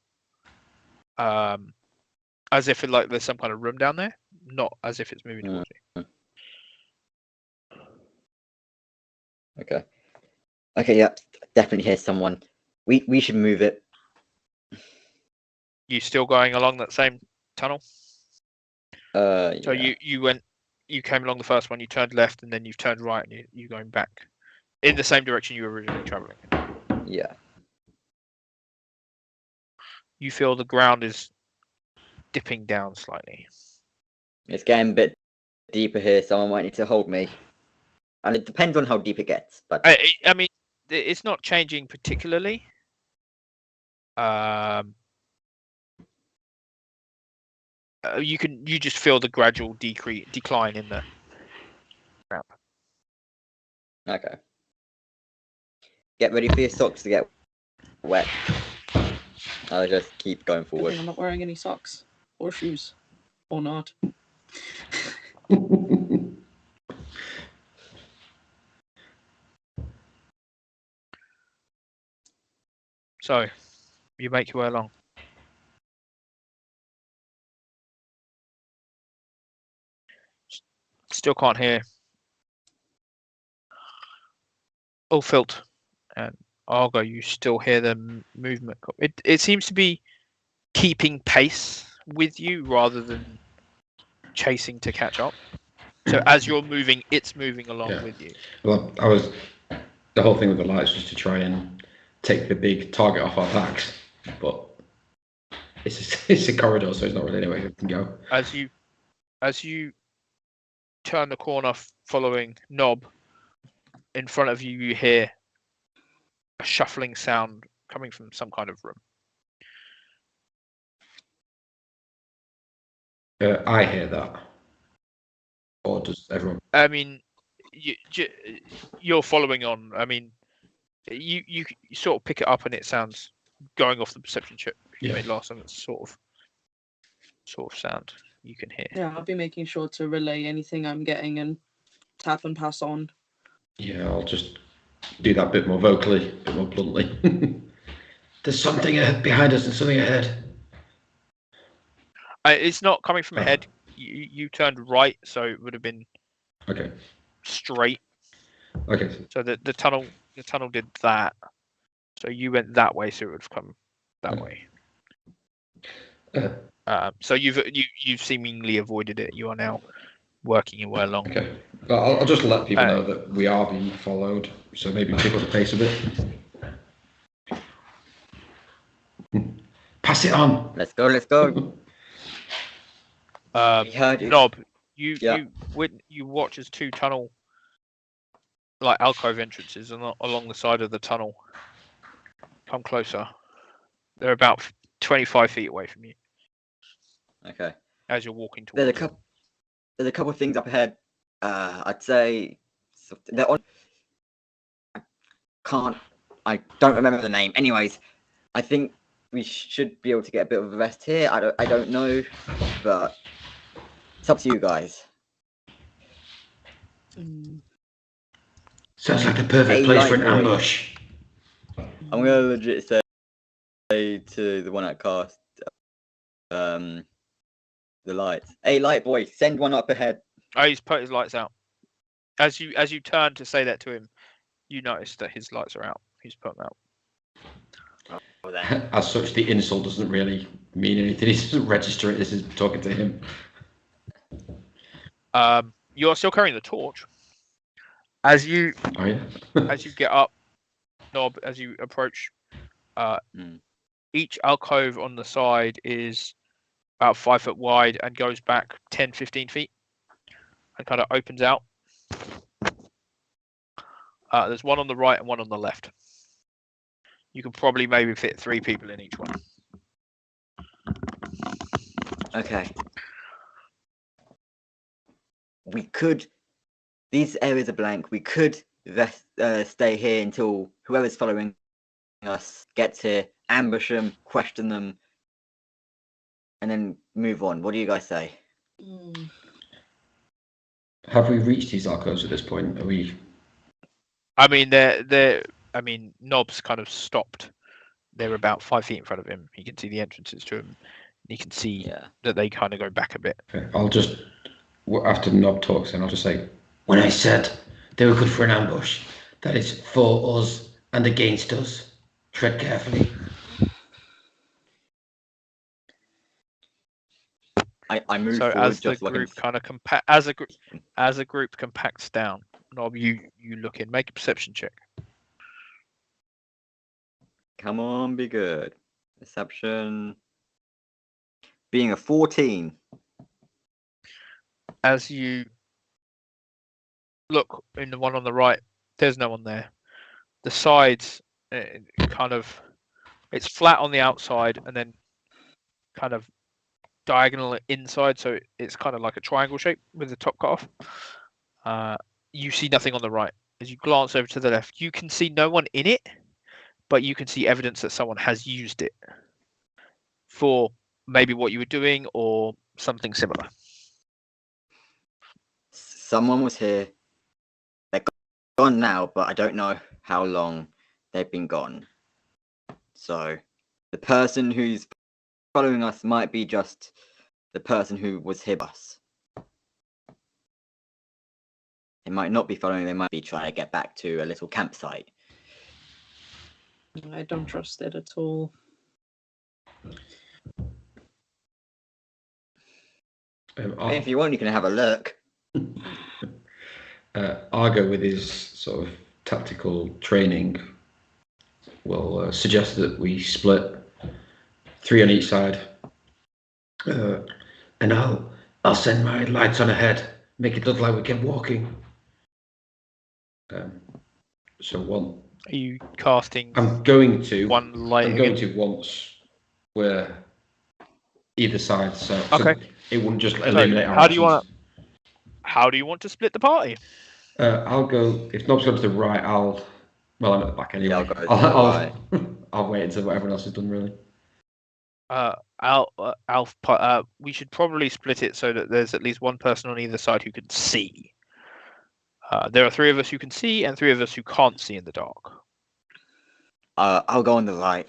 as if like there's some kind of room down there. Not as if it's moving towards you. Okay, yeah, definitely hear someone. We should move it. You still going along that same tunnel? So Yeah. you came along the first one, you turned left, and then you've turned right, and you're going back in the same direction you were originally traveling. Yeah. You feel the ground is dipping down slightly. It's getting a bit deeper here. Someone might need to hold me. And it depends on how deep it gets, but I mean, it's not changing particularly. You just feel the gradual decline in the ramp. okay. Get ready for your socks to get wet. I'll just keep going Good forward. thing I'm not wearing any socks or shoes, or not. So, you make your way along. Still can't hear. Ulfilt and Argo, you still hear the movement. It seems to be keeping pace with you rather than chasing to catch up. So as you're moving, it's moving along with you. Well, the whole thing with the lights was to try and take the big target off our backs, but it's a corridor, so it's not really anywhere we can go. As you turn the corner following Nob, in front of you, you hear a shuffling sound coming from some kind of room. I hear that. Or does everyone? I mean, you're following on. I mean, you sort of pick it up, and it sounds going off the perception chip you made last time. It's sort of sound you can hear. Yeah, I'll be making sure to relay anything I'm getting and tap and pass on. Yeah, I'll just do that a bit more vocally, a bit more bluntly. There's something behind us and something ahead. It's not coming from ahead. You turned right, so it would have been straight. Okay. So the tunnel did that. So you went that way, so it would have come that way. So you've seemingly avoided it. You are now working your way along. Okay. Well, I'll just let people know that we are being followed, so maybe pick up the pace a bit. Pass it on. Let's go. Nob, you watch as two tunnel alcove entrances along the side of the tunnel come closer. They're about 25 feet away from you. Okay. As you're walking towards. There's a couple of things up ahead. I'd say they're on. I don't remember the name. Anyways, I think we should be able to get a bit of a rest here. I don't know, but it's up to you guys. Sounds like the perfect place for an ambush. I'm gonna legit say to the one at cast, the lights. Hey, light boy, send one up ahead. Oh, he's put his lights out. As you turn to say that to him, you notice that his lights are out. He's put them out. Oh, then. As such, the insult doesn't really mean anything. He doesn't register it. This is talking to him. You're still carrying the torch. As you Oh yeah. as you get up, Knob, as you approach, each alcove on the side is about 5 foot wide and goes back 10, 15 feet and kind of opens out. There's one on the right and one on the left. You could probably maybe fit 3 people in each one. Okay. We could. These areas are blank. We could stay here until whoever's following us gets here, ambush them, question them, and then move on. What do you guys say? Have we reached these alcoves at this point? Are we? I mean, they're. I mean, Nob's kind of stopped. They're about 5 feet in front of him. He can see the entrances to him. You can see that they kind of go back a bit. Okay. I'll just, after Nob talks, then I'll just say, when I said they were good for an ambush, that is for us and against us. Tread carefully. I move so forward as the just so group kind of as a group compacts down. Nob, you look in. Make a perception check. Come on, be good. Perception. Being a 14. As you look in the one on the right, there's no one there. The sides, it's flat on the outside and then kind of diagonal inside, so it's kind of like a triangle shape with the top cut off. You see nothing on the right. As you glance over to the left, you can see no one in it, but you can see evidence that someone has used it for maybe what you were doing or something similar. Someone was here. They're gone now, but I don't know how long they've been gone. So the person who's following us might be just the person who was here with us. They might not be following, they might be trying to get back to a little campsite. I don't trust it at all. If you want, you can have a look. Argo, with his sort of tactical training, will suggest that we split 3 on each side, and I'll send my lights on ahead, make it look like we kept walking. So one. Are you casting? I'm going to one light. I'm going to once where either side, so it wouldn't just eliminate our options. How do you want to split the party? I'll go. If Nob's gone to the right, I'm at the back anyway. Yeah, I'll go to the right. I'll wait until what everyone else has done, really. We should probably split it so that there's at least one person on either side who can see. There are 3 of us who can see and 3 of us who can't see in the dark. I'll go on the right.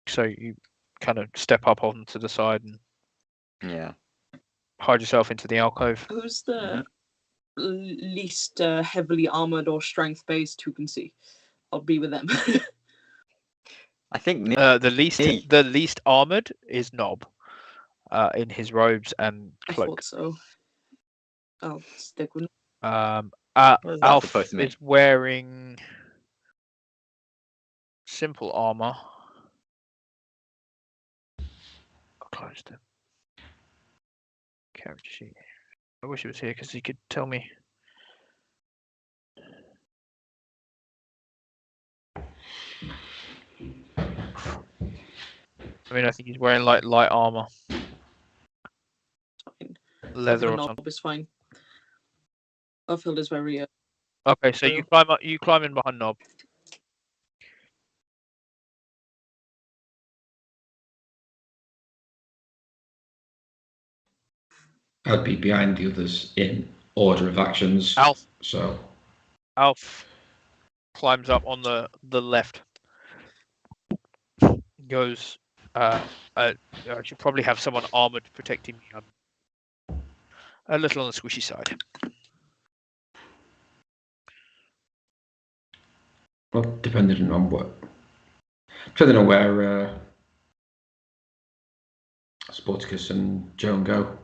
So you kind of step up onto the side and hide yourself into the alcove. Who's the least heavily armored or strength-based who can see? I'll be with them. I think the least armored is Nob, in his robes and cloak. I thought so. I'll stick with. Alf is wearing simple armor. I closed it. Character sheet. I wish he was here because he could tell me. I mean, I think he's wearing like light armor, Fine. leather or Nob something. is fine. I feel this very. Okay, so you climb up. You climb in behind Nob. I'd be behind the others in order of actions. Alf climbs up on the left. Goes I should probably have someone armored protecting me. I'm a little on the squishy side. Well, depending on where Sporticus and Joan go,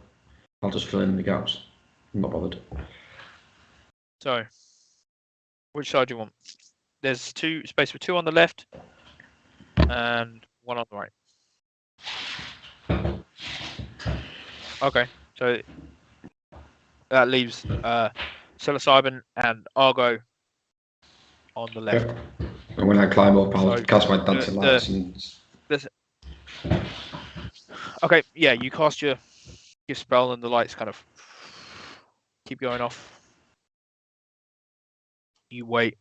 I'll just fill in the gaps. I'm not bothered. So, which side do you want? There's space for 2 on the left and 1 on the right. Okay, so that leaves psilocybin and Argo on the left. Yep. And when I climb up, I'll So cast my dancing lights and. Okay, yeah, you cast your spell and the lights kind of keep going off. You wait.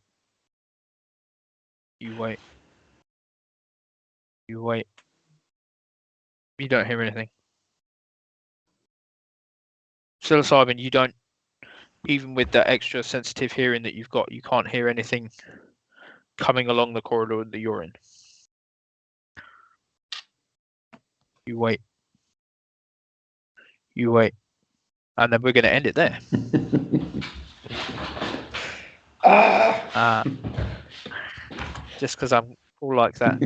You wait. You wait. You don't hear anything. Psilocybin, you don't, even with that extra sensitive hearing that you've got, you can't hear anything coming along the corridor that you're in. You wait. You wait. And then we're going to end it there. Just because I'm all like that.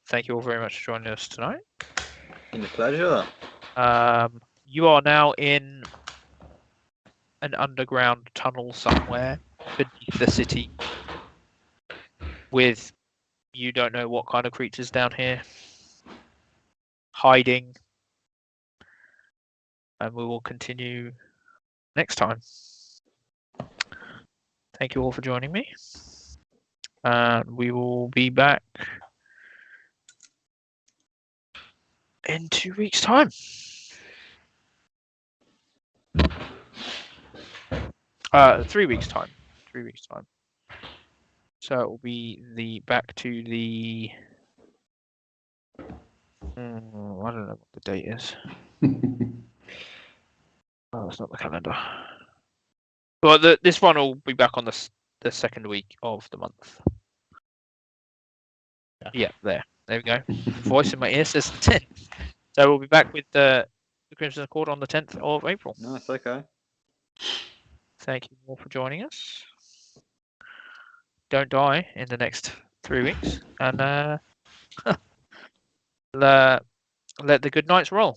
Thank you all very much for joining us tonight. Been a pleasure. You are now in an underground tunnel somewhere beneath the city with you don't know what kind of creatures down here hiding, and we will continue next time. Thank you all for joining me, and we will be back in 2 weeks' time. 3 weeks' time. 3 weeks' time. So it will be back to the. I don't know what the date is. Oh, it's not the calendar. Well, this one will be back on the second week of the month. Yeah, there we go. Voice in my ear says the 10th. So we'll be back with the Crimson Accord on the 10th of April. Nice, okay. Thank you all for joining us. Don't die in the next 3 weeks, and let the good nights roll.